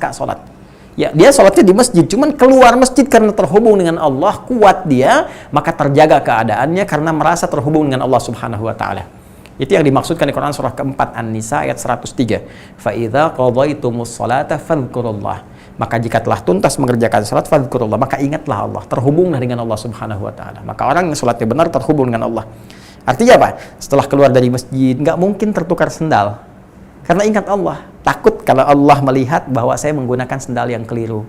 pasca sholat. Ya, dia sholatnya di masjid, cuman keluar masjid karena terhubung dengan Allah, kuat dia, maka terjaga keadaannya karena merasa terhubung dengan Allah Subhanahu wa taala. Itu yang dimaksudkan di Quran surah keempat An-Nisa ayat 103. Fa idza qadaytumus sholata fadhkurullah. Maka jika telah tuntas mengerjakan salat fadhkurullah, maka ingatlah Allah, terhubunglah dengan Allah Subhanahu wa taala. Maka orang yang salatnya benar terhubung dengan Allah. Artinya apa? Setelah keluar dari masjid, nggak mungkin tertukar sendal. Karena ingat Allah. Takut kalau Allah melihat bahwa saya menggunakan sendal yang keliru.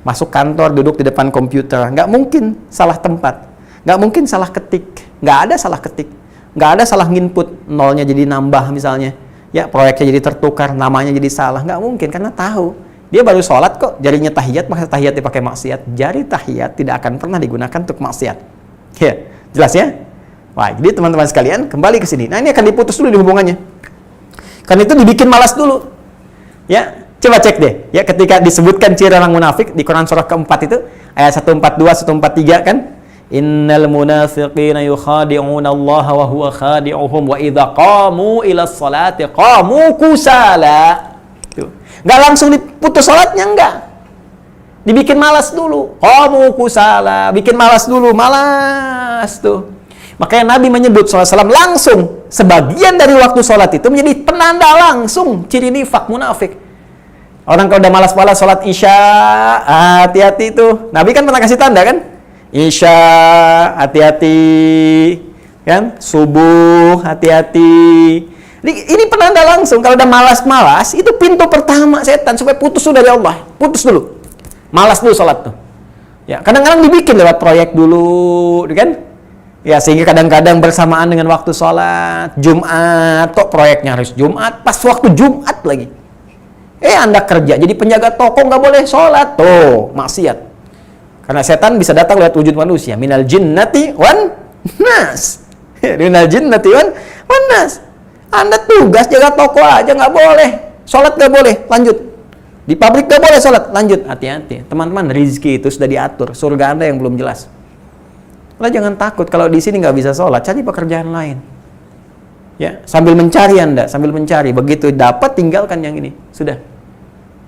Masuk kantor, duduk di depan komputer, nggak mungkin salah tempat. Nggak mungkin salah ketik. Nggak ada salah ketik. Nggak ada salah nginput, nolnya jadi nambah misalnya. Ya, proyeknya jadi tertukar, namanya jadi salah. Nggak mungkin, karena tahu. Dia baru sholat kok, jarinya tahiyat, maka tahiyat dipakai maksiat. Jari tahiyat tidak akan pernah digunakan untuk maksiat. Ya, jelas ya? Wah, jadi teman-teman sekalian, kembali ke sini. Nah, ini akan diputus dulu di hubungannya. Kan itu dibikin malas dulu. Ya, coba cek deh. Ya, ketika disebutkan ciri orang munafik di Quran surah keempat itu, ayat 142, 143 kan? Innal munafiqina yukhadi'una Allah wa huwa khadi'uhum wa idza qamu ila sholati qamu kusala. Tuh. Nggak langsung diputus sholatnya, enggak. Dibikin malas dulu. Qamu kusala, bikin malas dulu, malas tuh. Makanya Nabi menyebut SAW langsung sebagian dari waktu sholat itu menjadi penanda langsung ciri nifak munafik. Orang kalau udah malas-malas sholat isya, hati-hati itu. Nabi kan pernah kasih tanda kan? Isya, hati-hati. Kan? Subuh, hati-hati. Ini penanda langsung. Kalau udah malas-malas, itu pintu pertama setan supaya putus dulu dari Allah. Putus dulu. Malas dulu sholat tuh. Ya, kadang-kadang dibikin lewat proyek dulu, kan? Ya, sehingga kadang-kadang bersamaan dengan waktu sholat, Jumat, kok proyeknya harus Jumat, pas waktu Jumat lagi. Anda kerja, jadi penjaga toko nggak boleh sholat. Tuh, maksiat. Karena setan bisa datang lewat wujud manusia. Minal jinnati wan nas. Minal jinnati wan nas. Anda tugas jaga toko aja, nggak boleh. Sholat nggak boleh, lanjut. Di pabrik nggak boleh sholat, lanjut. Hati-hati. Teman-teman, rezeki itu sudah diatur. Surga Anda yang belum jelas. Lah jangan takut kalau di sini nggak bisa sholat, cari pekerjaan lain. Ya, sambil mencari Anda, sambil mencari. Begitu dapat, tinggalkan yang ini. Sudah.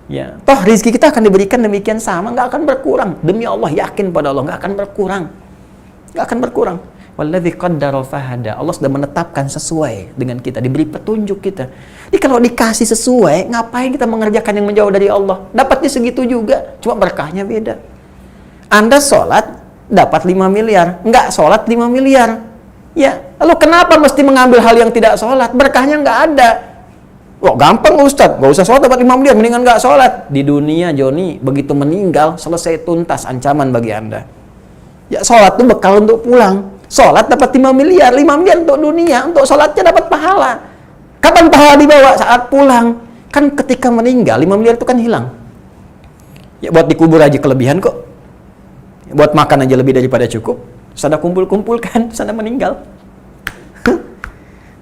Ya, toh rezeki kita akan diberikan demikian sama, nggak akan berkurang. Demi Allah, yakin pada Allah, nggak akan berkurang. Nggak akan berkurang. Walladzi qaddara fahada. Allah sudah menetapkan sesuai dengan kita, diberi petunjuk kita. Jadi kalau dikasih sesuai, ngapain kita mengerjakan yang menjauh dari Allah? Dapatnya segitu juga, cuma berkahnya beda. Anda sholat, dapat 5 miliar, nggak sholat 5 miliar. Ya, lalu kenapa mesti mengambil hal yang tidak sholat? Berkahnya nggak ada. Wah, gampang Ustaz, nggak usah sholat dapat 5 miliar, mendingan nggak sholat. Di dunia, Joni, begitu meninggal, selesai tuntas ancaman bagi Anda. Ya, sholat itu bekal untuk pulang. Sholat dapat 5 miliar, 5 miliar untuk dunia, untuk sholatnya dapat pahala. Kapan pahala dibawa? Saat pulang. Kan ketika meninggal, 5 miliar itu kan hilang. Ya, buat dikubur aja kelebihan kok. Buat makan aja lebih daripada cukup. Sana kumpul-kumpulkan, sana meninggal.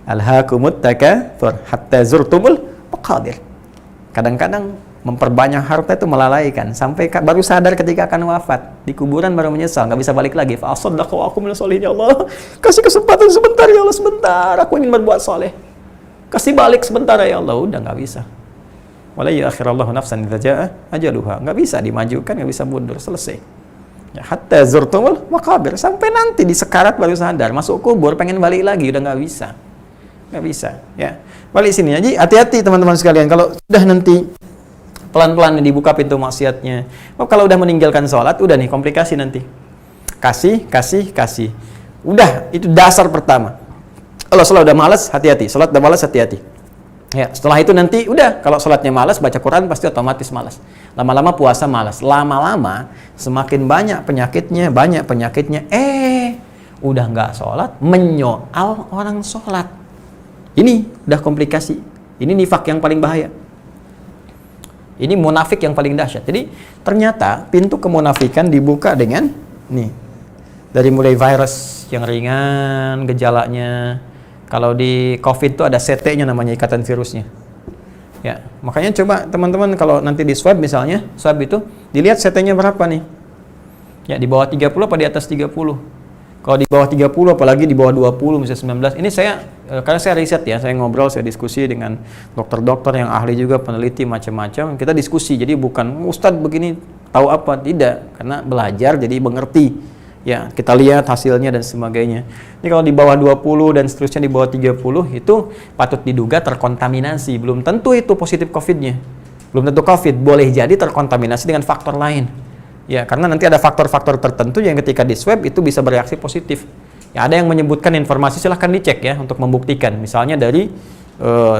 Alhaakumut takatsur hatta zurtumul maqabir. Kadang-kadang memperbanyak harta itu melalaikan sampai baru sadar ketika akan wafat. Di kuburan baru menyesal, nggak bisa balik lagi. Fa asaddaqu wa aku minas sholihin, ya Allah. Kasih kesempatan sebentar ya Allah, sebentar. Aku ingin berbuat soleh. Kasih balik sebentar ya Allah. Udah nggak bisa. Wala yu'akhirallahu nafsan idza jaa ajaluha. Nggak bisa dimajukan, nggak bisa mundur, selesai. Ya, hatta zurtumul maqabir, sampai nanti di sekarat baru sadar, masuk kubur pengen balik lagi, udah nggak bisa, ya. Balik sini aja, hati-hati teman-teman sekalian, kalau sudah nanti pelan-pelan dibuka pintu maksiatnya. Kalau udah meninggalkan sholat, udah nih komplikasi nanti. Kasih. Udah, itu dasar pertama. Kalau sholat udah malas, hati-hati. Sholat udah malas, hati-hati. Ya, setelah itu nanti udah, kalau sholatnya malas, baca Quran pasti otomatis malas. Lama-lama puasa malas. Lama-lama semakin banyak penyakitnya. Udah nggak sholat, menyoal orang sholat. Ini udah komplikasi. Ini nifak yang paling bahaya. Ini munafik yang paling dahsyat. Jadi ternyata pintu kemunafikan dibuka dengan nih, dari mulai virus yang ringan gejalanya. Kalau di COVID itu ada CT-nya, namanya ikatan virusnya. Ya, makanya coba teman-teman kalau nanti di swab misalnya, swab itu dilihat CT-nya berapa nih. Ya, di bawah 30 apa di atas 30. Kalau di bawah 30, apalagi di bawah 20, misalnya 19. Ini saya, karena saya riset ya, saya ngobrol, saya diskusi dengan dokter-dokter yang ahli juga, peneliti macam-macam. Kita diskusi, jadi bukan, Ustadz begini, tahu apa? Tidak, karena belajar, jadi mengerti. Ya, kita lihat hasilnya dan sebagainya. Ini kalau di bawah 20 dan seterusnya di bawah 30, itu patut diduga terkontaminasi. Belum tentu itu positif COVID-nya. Belum tentu COVID, boleh jadi terkontaminasi dengan faktor lain. Ya, karena nanti ada faktor-faktor tertentu yang ketika di swab itu bisa bereaksi positif. Ya, ada yang menyebutkan informasi, silahkan dicek ya untuk membuktikan. Misalnya dari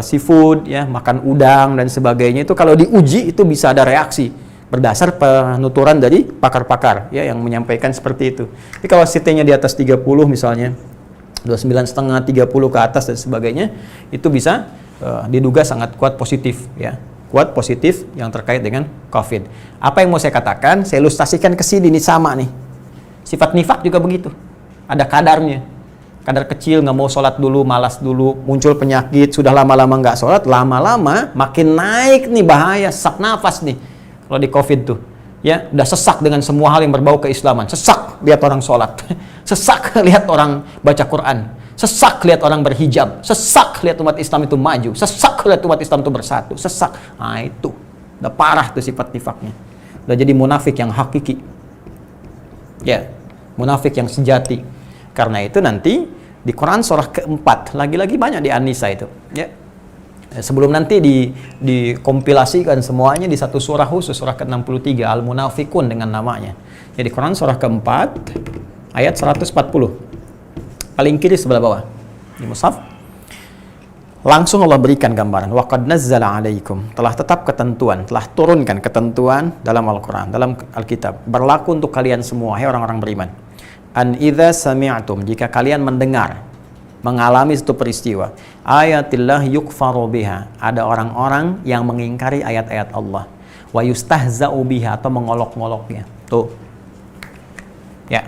seafood, ya, makan udang dan sebagainya, itu kalau diuji itu bisa ada reaksi berdasar penuturan dari pakar-pakar ya yang menyampaikan seperti itu. Jadi kalau CT-nya di atas 30 misalnya, 29,5, 30 ke atas dan sebagainya, itu bisa diduga sangat kuat positif ya. Kuat positif yang terkait dengan COVID. Apa yang mau saya katakan? Saya ilustrasikan ke sini nih, sama nih. Sifat nifak juga begitu. Ada kadarnya. Kadar kecil, nggak mau sholat dulu, malas dulu, muncul penyakit, sudah lama-lama nggak sholat, lama-lama makin naik nih, bahaya, sesak nafas nih. Kalau di COVID tuh, ya udah sesak dengan semua hal yang berbau keislaman. Sesak lihat orang sholat, sesak lihat orang baca Quran. Sesak lihat orang berhijab, sesak lihat umat Islam itu maju, sesak lihat umat Islam itu bersatu, sesak. Nah itu, udah parah tuh sifat nifaknya. Udah jadi munafik yang hakiki. Ya, munafik yang sejati. Karena itu nanti di Quran surah keempat, lagi-lagi banyak di An-Nisa itu. Ya. Sebelum nanti dikompilasikan semuanya di satu surah khusus, surah ke-63, Al-Munafikun dengan namanya. Jadi Quran surah keempat, ayat 140. Paling kiri sebelah bawah di mushaf, langsung Allah berikan gambaran, wa qad nazzala alaikum, telah tetap ketentuan, telah turunkan ketentuan dalam Al-Quran, dalam Alkitab, berlaku untuk kalian semua, hai orang-orang beriman, an idza sami'tum, jika kalian mendengar, mengalami satu peristiwa, ayatillah yukfaru biha, ada orang-orang yang mengingkari ayat-ayat Allah, wa yustahza'u biha, atau mengolok-ngoloknya. Tuh ya,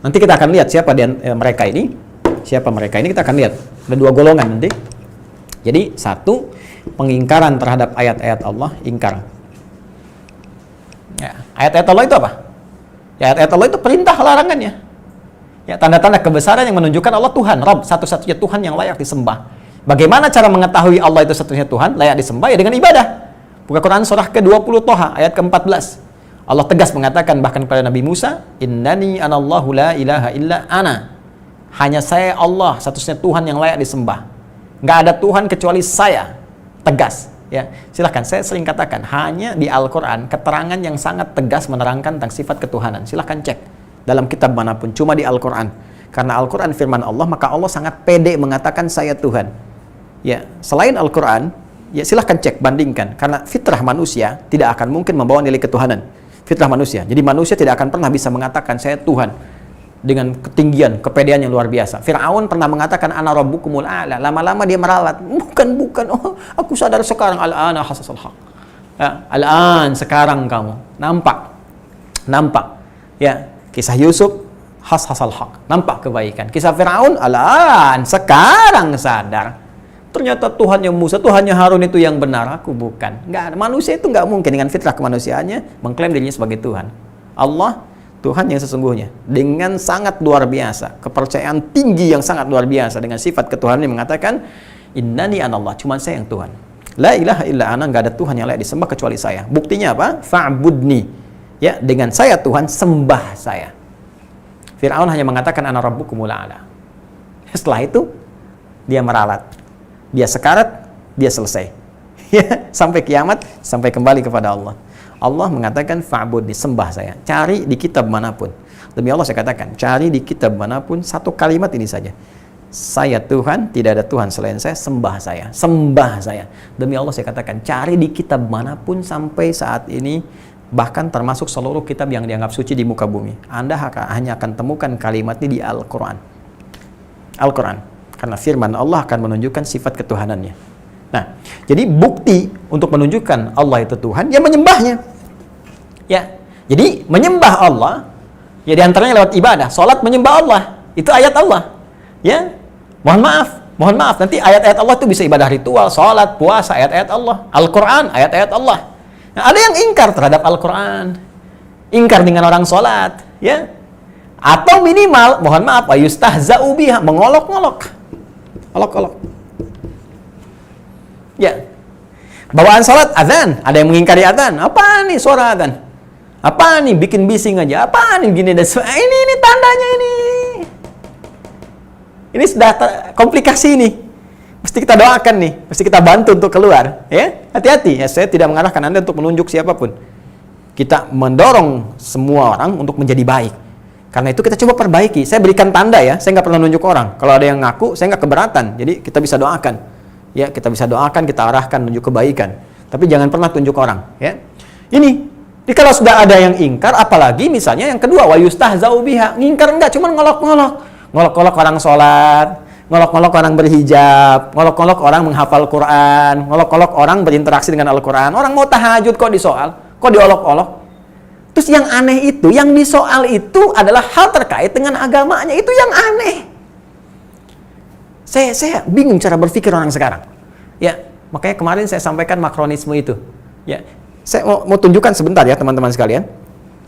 nanti kita akan lihat siapa mereka ini. Siapa mereka ini kita akan lihat. Ada dua golongan nanti. Jadi satu, pengingkaran terhadap ayat-ayat Allah, ingkar. Ya, ayat-ayat Allah itu apa? Ya, ayat-ayat Allah itu perintah larangannya. Ya, tanda-tanda kebesaran yang menunjukkan Allah Tuhan, Rabb, satu-satunya Tuhan yang layak disembah. Bagaimana cara mengetahui Allah itu satu-satunya Tuhan, layak disembah? Ya dengan ibadah. Buka Quran surah ke-20 Toha, ayat ke-14. Allah tegas mengatakan bahkan kepada Nabi Musa, innani anallahu la ilaha illa ana. Hanya saya Allah, satu-satunya Tuhan yang layak disembah. Nggak ada Tuhan kecuali saya. Tegas. Ya, silahkan, saya sering katakan, hanya di Al-Quran, keterangan yang sangat tegas menerangkan tentang sifat ketuhanan. Silahkan cek dalam kitab manapun, cuma di Al-Quran. Karena Al-Quran firman Allah, maka Allah sangat pede mengatakan saya Tuhan. Ya, selain Al-Quran, ya silahkan cek, bandingkan. Karena fitrah manusia tidak akan mungkin membawa nilai ketuhanan. Fitrah manusia. Jadi manusia tidak akan pernah bisa mengatakan saya Tuhan dengan ketinggian, kepedean yang luar biasa. Fir'aun pernah mengatakan ana rabbukumul a'la. Lama-lama dia meralat. Bukan. Oh, aku sadar sekarang al-ana hasasal haq. Ya, al-an sekarang kamu nampak. Ya, kisah Yusuf hasasal haq. Nampak kebaikan. Kisah Fir'aun al-an sekarang sadar. Ternyata Tuhannya Musa, Tuhannya Harun itu yang benar, aku bukan. Nggak ada. Manusia itu nggak mungkin dengan fitrah kemanusiaannya mengklaim dirinya sebagai Tuhan. Allah, Tuhan yang sesungguhnya. Dengan sangat luar biasa. Kepercayaan tinggi yang sangat luar biasa. Dengan sifat ketuhanan yang mengatakan, innani anallah, cuma saya yang Tuhan. La ilaha illa ana, nggak ada Tuhan yang layak disembah kecuali saya. Buktinya apa? Fa'budni. Ya, dengan saya Tuhan, sembah saya. Fir'aun hanya mengatakan, ana rabbukumul a'la. Setelah itu, dia meralat. Dia sekarat, dia selesai. Ya, sampai kiamat, sampai kembali kepada Allah. Allah mengatakan fa'budni, sembah saya. Cari di kitab manapun. Demi Allah saya katakan, cari di kitab manapun satu kalimat ini saja. Saya Tuhan, tidak ada Tuhan selain saya, sembah saya. Sembah saya. Demi Allah saya katakan, cari di kitab manapun sampai saat ini, bahkan termasuk seluruh kitab yang dianggap suci di muka bumi. Anda hanya akan temukan kalimat ini di Al-Quran. Al-Quran. Karena firman Allah akan menunjukkan sifat ketuhanannya. Nah, jadi bukti untuk menunjukkan Allah itu Tuhan, ya menyembahnya. Ya, jadi menyembah Allah, ya diantaranya lewat ibadah. Salat menyembah Allah, itu ayat Allah. Ya, mohon maaf, nanti ayat-ayat Allah itu bisa ibadah ritual, salat, puasa, ayat-ayat Allah. Al-Quran, ayat-ayat Allah. Nah, ada yang ingkar terhadap Al-Quran, ingkar dengan orang salat, ya. Atau minimal, mohon maaf, yustahza'u biha, mengolok-olok. Olok-olok. Ya. Bawaan salat, azan. Ada yang mengingkari azan. Apa nih suara azan? Apa nih bikin bising aja? Apa nih gini dan ini tandanya ini. Ini sudah komplikasi ini. Mesti kita doakan nih, mesti kita bantu untuk keluar, ya. Hati-hati. Ya, saya tidak mengarahkan Anda untuk menunjuk siapapun. Kita mendorong semua orang untuk menjadi baik. Karena itu kita coba perbaiki. Saya berikan tanda ya, saya nggak pernah nunjuk orang. Kalau ada yang ngaku, saya nggak keberatan. Jadi kita bisa doakan. Ya, kita bisa doakan, kita arahkan menuju kebaikan. Tapi jangan pernah tunjuk orang, ya. Ini, jadi kalau sudah ada yang ingkar, apalagi misalnya yang kedua, wa yustahza'u biha. Ngingkar enggak, cuma ngolok-ngolok. Ngolok-ngolok orang sholat, ngolok-ngolok orang berhijab, ngolok-ngolok orang menghafal Quran, ngolok-ngolok orang berinteraksi dengan Al-Quran. Orang mau tahajud kok disoal, kok diolok-olok. Terus yang aneh itu, yang disoal itu adalah hal terkait dengan agamanya. Itu yang aneh. Saya bingung cara berpikir orang sekarang. Ya, makanya kemarin saya sampaikan makronisme itu. Ya, saya mau tunjukkan sebentar ya teman-teman sekalian.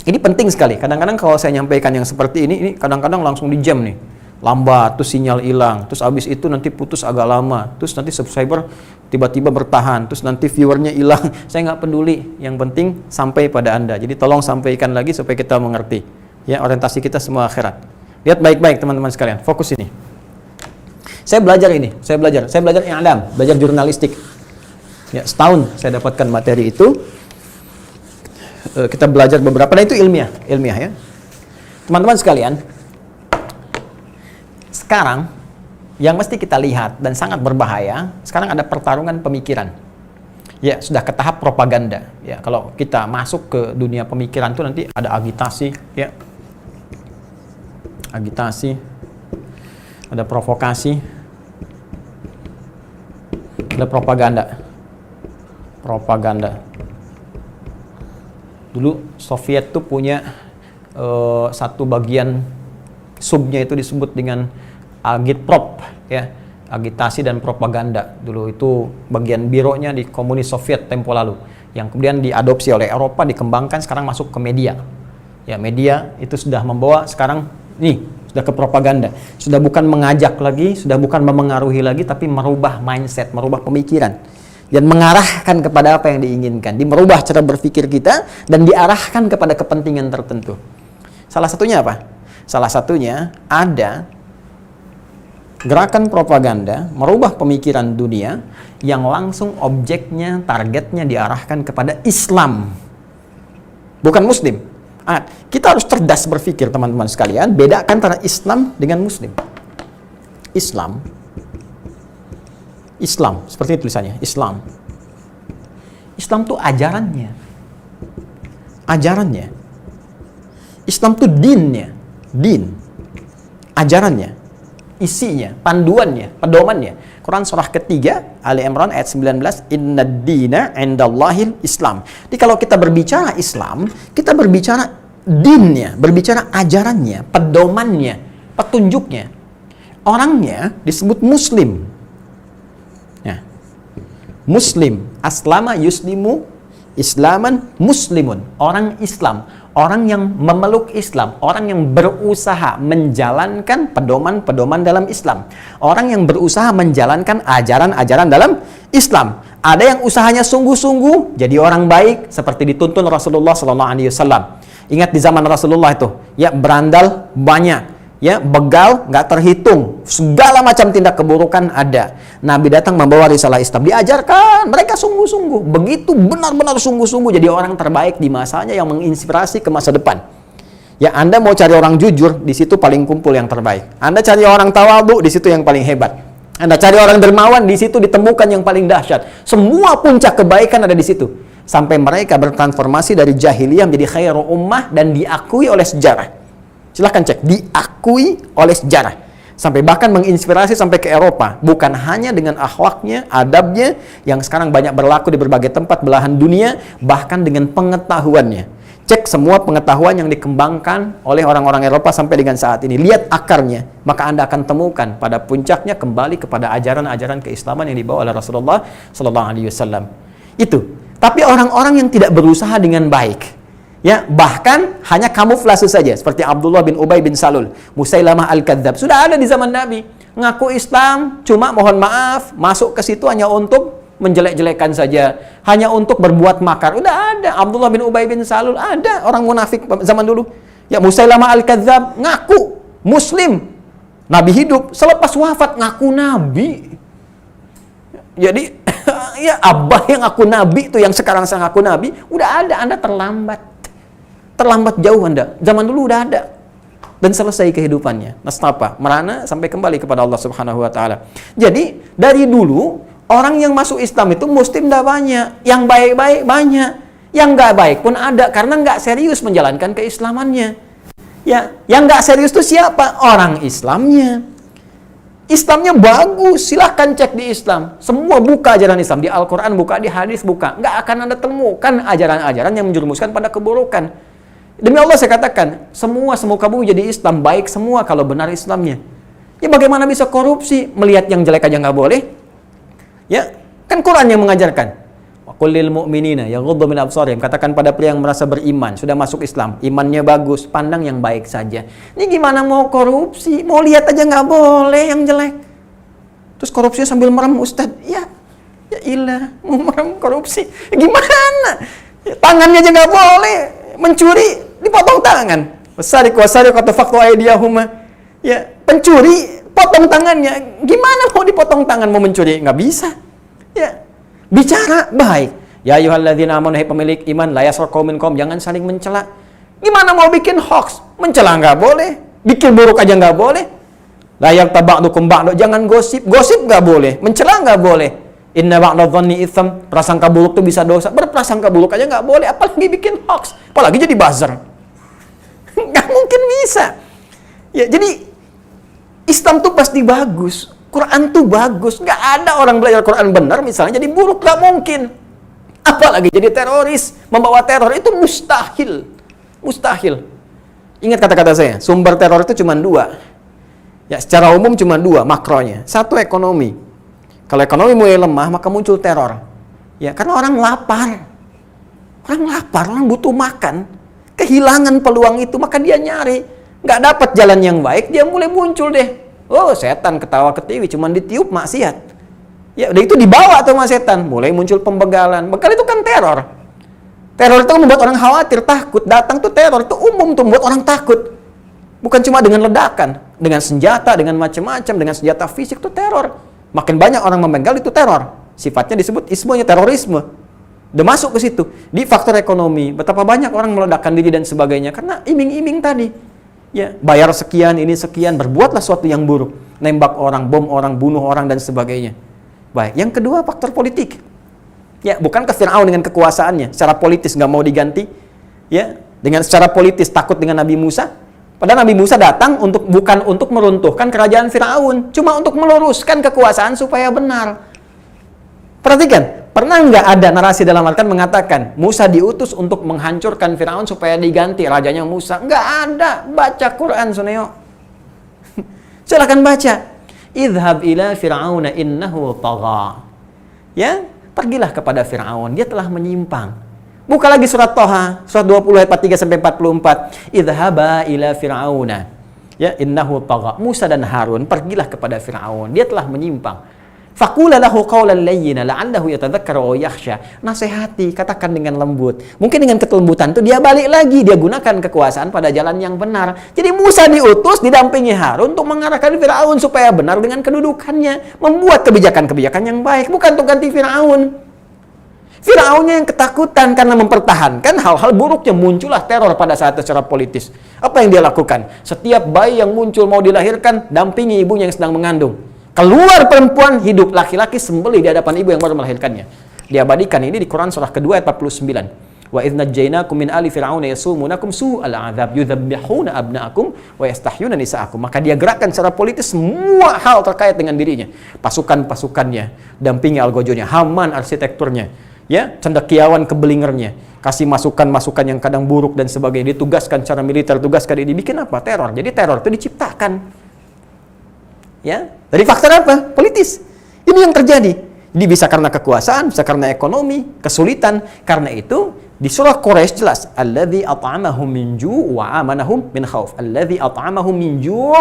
Ini penting sekali. Kadang-kadang kalau saya nyampaikan yang seperti ini kadang-kadang langsung di jam nih. Lambat, terus sinyal hilang, terus abis itu nanti putus agak lama, terus nanti subscriber tiba-tiba bertahan, terus nanti viewernya hilang. Saya nggak peduli. Yang penting sampai pada Anda. Jadi tolong sampaikan lagi supaya kita mengerti. Ya, orientasi kita semua akhirat. Lihat baik-baik teman-teman sekalian. Fokus ini. Saya belajar i'lam, belajar jurnalistik. Ya, setahun saya dapatkan materi itu. Kita belajar beberapa, nah itu ilmiah ya. Teman-teman sekalian, sekarang yang mesti kita lihat dan sangat berbahaya, sekarang ada pertarungan pemikiran. Ya, sudah ke tahap propaganda. Ya, kalau kita masuk ke dunia pemikiran itu nanti ada agitasi, ya. Agitasi, ada provokasi, ada propaganda. Dulu Soviet tuh punya satu bagian subnya itu disebut dengan agitprop, ya, agitasi dan propaganda. Dulu itu bagian bironya di komunis Soviet tempo lalu, yang kemudian diadopsi oleh Eropa, dikembangkan, sekarang masuk ke media. Ya, media itu sudah membawa sekarang nih sudah ke propaganda, sudah bukan mengajak lagi, sudah bukan memengaruhi lagi, tapi merubah mindset, merubah pemikiran dan mengarahkan kepada apa yang diinginkan, merubah cara berpikir kita dan diarahkan kepada kepentingan tertentu. Salah satunya apa? Salah satunya ada gerakan propaganda merubah pemikiran dunia yang langsung objeknya, targetnya diarahkan kepada Islam, bukan Muslim. Kita harus cerdas berpikir teman-teman sekalian, bedakan antara Islam dengan Muslim. Islam, seperti tulisannya, Islam tuh ajarannya. Islam tuh dinnya, ajarannya, isinya, panduannya, pedomannya. Quran surah ketiga, Ali Imran ayat 19, Innad dina indallahil Islam. Jadi kalau kita berbicara Islam, kita berbicara dinnya, berbicara ajarannya, pedomannya, petunjuknya. Orangnya disebut Muslim. Ya. Muslim, aslama yuslimu, islaman muslimun. Orang Islam, orang yang memeluk Islam, orang yang berusaha menjalankan pedoman-pedoman dalam Islam, orang yang berusaha menjalankan ajaran-ajaran dalam Islam. Ada yang usahanya sungguh-sungguh jadi orang baik seperti dituntun Rasulullah SAW. Ingat di zaman Rasulullah itu, ya, berandal banyak, ya, begal nggak terhitung, segala macam tindak keburukan ada. Nabi datang membawa risalah Islam, diajarkan, mereka sungguh-sungguh, begitu benar-benar sungguh-sungguh jadi orang terbaik di masanya yang menginspirasi ke masa depan. Ya, Anda mau cari orang jujur, di situ paling kumpul yang terbaik. Anda cari orang tawadhu, di situ yang paling hebat. Anda cari orang dermawan, di situ ditemukan yang paling dahsyat. Semua puncak kebaikan ada di situ. Sampai mereka bertransformasi dari jahiliyah menjadi khairu ummah dan diakui oleh sejarah. Silahkan cek, diakui oleh sejarah. Sampai bahkan menginspirasi sampai ke Eropa. Bukan hanya dengan akhlaknya, adabnya, yang sekarang banyak berlaku di berbagai tempat belahan dunia, bahkan dengan pengetahuannya. Cek semua pengetahuan yang dikembangkan oleh orang-orang Eropa sampai dengan saat ini. Lihat akarnya, maka Anda akan temukan pada puncaknya kembali kepada ajaran-ajaran keislaman yang dibawa oleh Rasulullah SAW. Itu. Tapi orang-orang yang tidak berusaha dengan baik, Ya, bahkan hanya kamuflase saja seperti Abdullah bin Ubay bin Salul, Musailamah al-Kadzdzab. Sudah ada di zaman Nabi. Ngaku Islam, cuma mohon maaf, masuk ke situ hanya untuk menjelek-jelekan saja, hanya untuk berbuat makar. Udah ada Abdullah bin Ubay bin Salul, ada orang munafik zaman dulu. Ya, Musailamah al-Kadzdzab ngaku muslim. Nabi hidup, selepas wafat ngaku nabi. Jadi ya abah yang ngaku nabi itu yang sekarang saya ngaku nabi, udah ada, Anda terlambat. Terlambat jauh Anda. Zaman dulu udah ada. Dan selesai kehidupannya. Nastapa, merana sampai kembali kepada Allah Subhanahu wa taala. Jadi, dari dulu orang yang masuk Islam itu muslim dah banyak, yang baik-baik banyak, yang nggak baik pun ada karena nggak serius menjalankan keislamannya. Ya, yang nggak serius itu siapa? Orang Islamnya. Islamnya bagus, silahkan cek di Islam. Semua buka ajaran Islam, di Al-Quran buka, di hadis buka. Nggak akan Anda temukan ajaran-ajaran yang menjerumuskan pada keburukan. Demi Allah saya katakan, semua kamu jadi Islam, baik semua kalau benar Islamnya. Ya bagaimana bisa korupsi? Melihat yang jelek aja nggak boleh? Ya, kan Quran yang mengajarkan. Wa qul lil mu'minina yaghuddu min absarihim, katakan pada pria yang merasa beriman, sudah masuk Islam, imannya bagus, pandang yang baik saja. Ini gimana mau korupsi? Mau lihat aja nggak boleh yang jelek. Terus korupsinya sambil merem, Ustaz. Ya ilah, mau merem korupsi. Gimana? Ya, tangannya aja nggak boleh. Mencuri dipotong tangan. Wasariq atafaqtu aydiyahuma. Ya, pencuri potong tangannya. Gimana mau dipotong tangan mau mencuri? Nggak bisa. Ya. Bicara baik. Ya ayyuhalladzina amanu, hai pemilik iman, la yaskhar qaumin qaum, jangan saling mencela. Gimana mau bikin hoax? Mencela nggak boleh. Bikin buruk aja nggak boleh. La yaktaba'dukum ba'du, jangan gosip. Gosip nggak boleh. Mencela nggak boleh. Inna ba'dadh-dhanni itsam, prasangka buruk itu bisa dosa. Berprasangka buruk aja nggak boleh, apalagi bikin hoax, apalagi jadi buzzer. Nggak mungkin bisa. Ya, jadi Islam tuh pasti bagus, Quran tuh bagus. Nggak ada orang belajar Quran benar misalnya jadi buruk, nggak mungkin. Apalagi jadi teroris, membawa teror itu mustahil. Mustahil. Ingat kata-kata saya, sumber teror itu cuma dua. Ya, secara umum cuma dua makronya. Satu, ekonomi. Kalau ekonomi mulai lemah, maka muncul teror. Ya, karena orang lapar. Orang lapar, orang butuh makan. Kehilangan peluang itu, maka dia nyari. Nggak dapat jalan yang baik, dia mulai muncul deh. Oh, setan ketawa ketiwi, cuman ditiup maksiat. Ya, udah itu dibawa tuh sama setan. Mulai muncul pembegalan. Begal itu kan teror. Teror itu membuat orang khawatir, takut. Datang tuh teror, itu umum tuh membuat orang takut. Bukan cuma dengan ledakan. Dengan senjata, dengan macam-macam, dengan senjata fisik tuh teror. Makin banyak orang membegal itu teror. Sifatnya disebut ismunya terorisme. Udah masuk ke situ. Di faktor ekonomi, betapa banyak orang meledakkan diri dan sebagainya karena iming-iming tadi. Ya, bayar sekian, ini sekian, berbuatlah sesuatu yang buruk. Nembak orang, bom orang, bunuh orang dan sebagainya. Baik, yang kedua faktor politik. Ya, bukankah Fir'aun dengan kekuasaannya secara politis nggak mau diganti? Ya, dengan secara politis takut dengan Nabi Musa. Padahal Nabi Musa datang bukan untuk meruntuhkan kerajaan Fir'aun, cuma untuk meluruskan kekuasaan supaya benar. Perhatikan, pernah nggak ada narasi dalam Al-Quran mengatakan Musa diutus untuk menghancurkan Fir'aun supaya diganti rajanya Musa? Nggak ada. Baca Quran, Suneo. Silakan baca. Idhab ila Fir'auna innahu tagha. Ya, pergilah kepada Fir'aun, dia telah menyimpang. Buka lagi surat Toha, surat 20 ayat 43 sampai 44. Idhaba ila Fir'auna. Ya, innahu tagha. Musa dan Harun pergilah kepada Fir'aun, dia telah menyimpang. Faqula lahu qawlan layyina la'allahu yatadhakkaru aw yakhsha. Nasihati, katakan dengan lembut. Mungkin dengan kelembutan itu dia balik lagi, dia gunakan kekuasaan pada jalan yang benar. Jadi Musa diutus didampingi Harun untuk mengarahkan Fir'aun supaya benar dengan kedudukannya, membuat kebijakan-kebijakan yang baik, bukan untuk ganti Fir'aun. Fir'aunnya yang ketakutan karena mempertahankan hal-hal buruknya, muncullah teror pada saat secara politis. Apa yang dia lakukan? Setiap bayi yang muncul mau dilahirkan, dampingi ibunya yang sedang mengandung. Keluar perempuan, hidup laki-laki, sembelih di hadapan ibu yang baru melahirkannya. Diabadikan ini di Quran surah kedua ayat 49. Wa idz najjaynakum min ali fir'auna yasumunakum su'al 'adzab yudzabbihuna abna'akum wa yastahyuna nisa'akum. Maka dia gerakkan secara politis semua hal terkait dengan dirinya. Pasukan-pasukannya, dampingi algojonya, Haman arsitekturnya, ya, cendekiawan kebelingernya, kasih masukan-masukan yang kadang buruk dan sebagainya, ditugaskan secara militer, tugaskan ini, bikin apa? Teror. Jadi teror itu diciptakan. Ya, dari faktor apa? Politis. Ini yang terjadi. Jadi bisa karena kekuasaan, bisa karena ekonomi, kesulitan. Karena itu Di surah Quraisy jelas, alladzi at'amahum min ju' wa amanahum min khauf. Alladzi at'amahum min ju'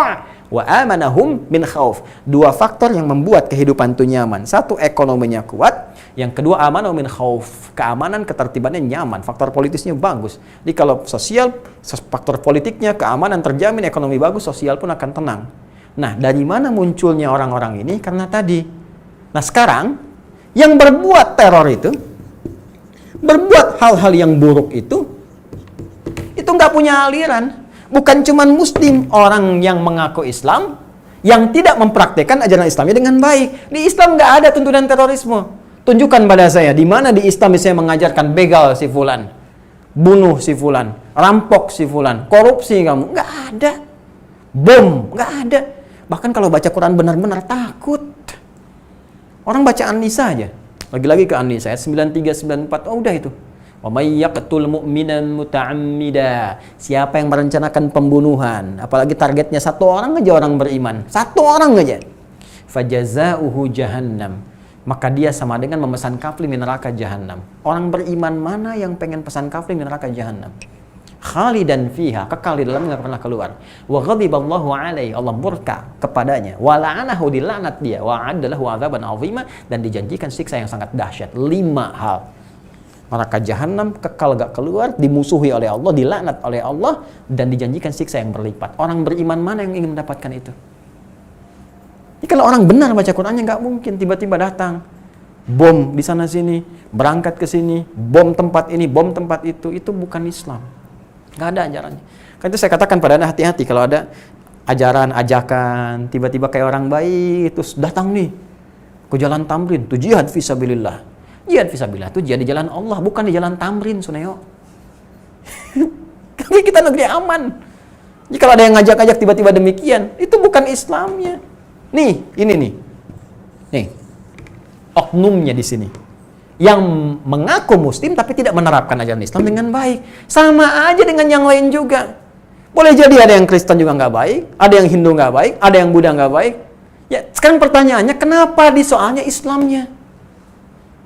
wa amanahum min khauf. Dua faktor yang membuat kehidupan itu nyaman. Satu, ekonominya kuat. Yang kedua, amanahum min khauf. Keamanan, ketertibannya nyaman. Faktor politisnya bagus. Jadi kalau sosial, faktor politiknya, keamanan terjamin, ekonomi bagus, sosial pun akan tenang. Nah, dari mana munculnya orang-orang ini? Karena tadi. Nah, sekarang yang berbuat teror itu, berbuat hal-hal yang buruk itu nggak punya aliran. Bukan cuma muslim, orang yang mengaku Islam, yang tidak mempraktekkan ajaran Islamnya dengan baik. Di Islam nggak ada tuntunan terorisme. Tunjukkan pada saya, di mana di Islam saya mengajarkan begal si fulan, bunuh si fulan, rampok si fulan, korupsi kamu. Nggak ada. Bom, nggak ada. Bahkan kalau baca Quran benar-benar takut. Orang baca An-Nisa aja. Lagi-lagi ke An-Nisa ayat 93 94. Oh, udah itu. Wa may yaqtul mu'minan muta'ammida. Siapa yang merencanakan pembunuhan, apalagi targetnya satu orang aja orang beriman. Satu orang aja. Fajazauhu jahannam. Maka dia sama dengan memesan kafling di neraka jahanam. Orang beriman mana yang pengen pesan kafling di neraka jahanam? Khalidan fiha, kekal di dalamnya, nggak pernah keluar. Wa ghadiballahu alaihi, Allah murka kepadanya. Wa la'anahu, dilaknat dia. Wa addalahu adzaban 'azima, dan dijanjikan siksa yang sangat dahsyat. 5 hal. Neraka jahanam, kekal gak keluar, dimusuhi oleh Allah, dilaknat oleh Allah, dan dijanjikan siksa yang berlipat. Orang beriman mana yang ingin mendapatkan itu? Jadi kalau orang benar baca Qur'annya, nggak mungkin tiba-tiba datang bom di sana sini, berangkat ke sini, bom tempat ini, bom tempat itu bukan Islam. Nggak ada ajarannya. Kan itu saya katakan pada Anda, hati-hati kalau ada ajaran, ajakan, tiba-tiba kayak orang baik, terus datang nih ke jalan Tamrin, tuh jihad fisabilillah. Jihad fisabilillah itu jihad di jalan Allah, bukan di jalan Tamrin, Suneo. Kami kita negeri aman. Jadi kalau ada yang ngajak-ngajak tiba-tiba demikian, itu bukan Islamnya. Nih, ini nih. Nih, oknumnya di sini. Yang mengaku muslim tapi tidak menerapkan ajaran Islam dengan baik. Sama aja dengan yang lain juga. Boleh jadi ada yang Kristen juga nggak baik, ada yang Hindu nggak baik, ada yang Buddha nggak baik. Ya, sekarang pertanyaannya, kenapa di soalnya Islamnya?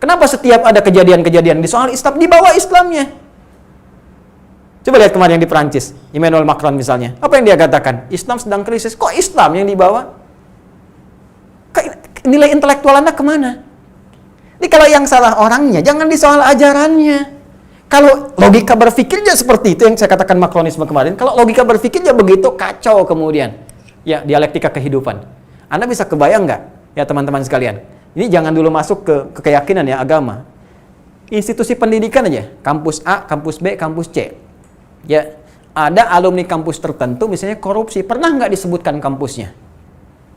Kenapa setiap ada kejadian-kejadian di soal Islam dibawa Islamnya? Coba lihat kemarin yang di Perancis, Emmanuel Macron misalnya. Apa yang dia katakan? Islam sedang krisis. Kok Islam yang dibawa? Nilai intelektual Anda kemana? Jadi kalau yang salah orangnya, jangan disoal ajarannya. Kalau logika berpikirnya seperti itu yang saya katakan makronisme kemarin, kalau logika berpikirnya begitu, kacau kemudian. Ya, dialektika kehidupan. Anda bisa kebayang nggak, ya teman-teman sekalian? Ini jangan dulu masuk ke keyakinan ya, agama. Institusi pendidikan aja, kampus A, kampus B, kampus C. Ya, ada alumni kampus tertentu, misalnya korupsi, pernah nggak disebutkan kampusnya?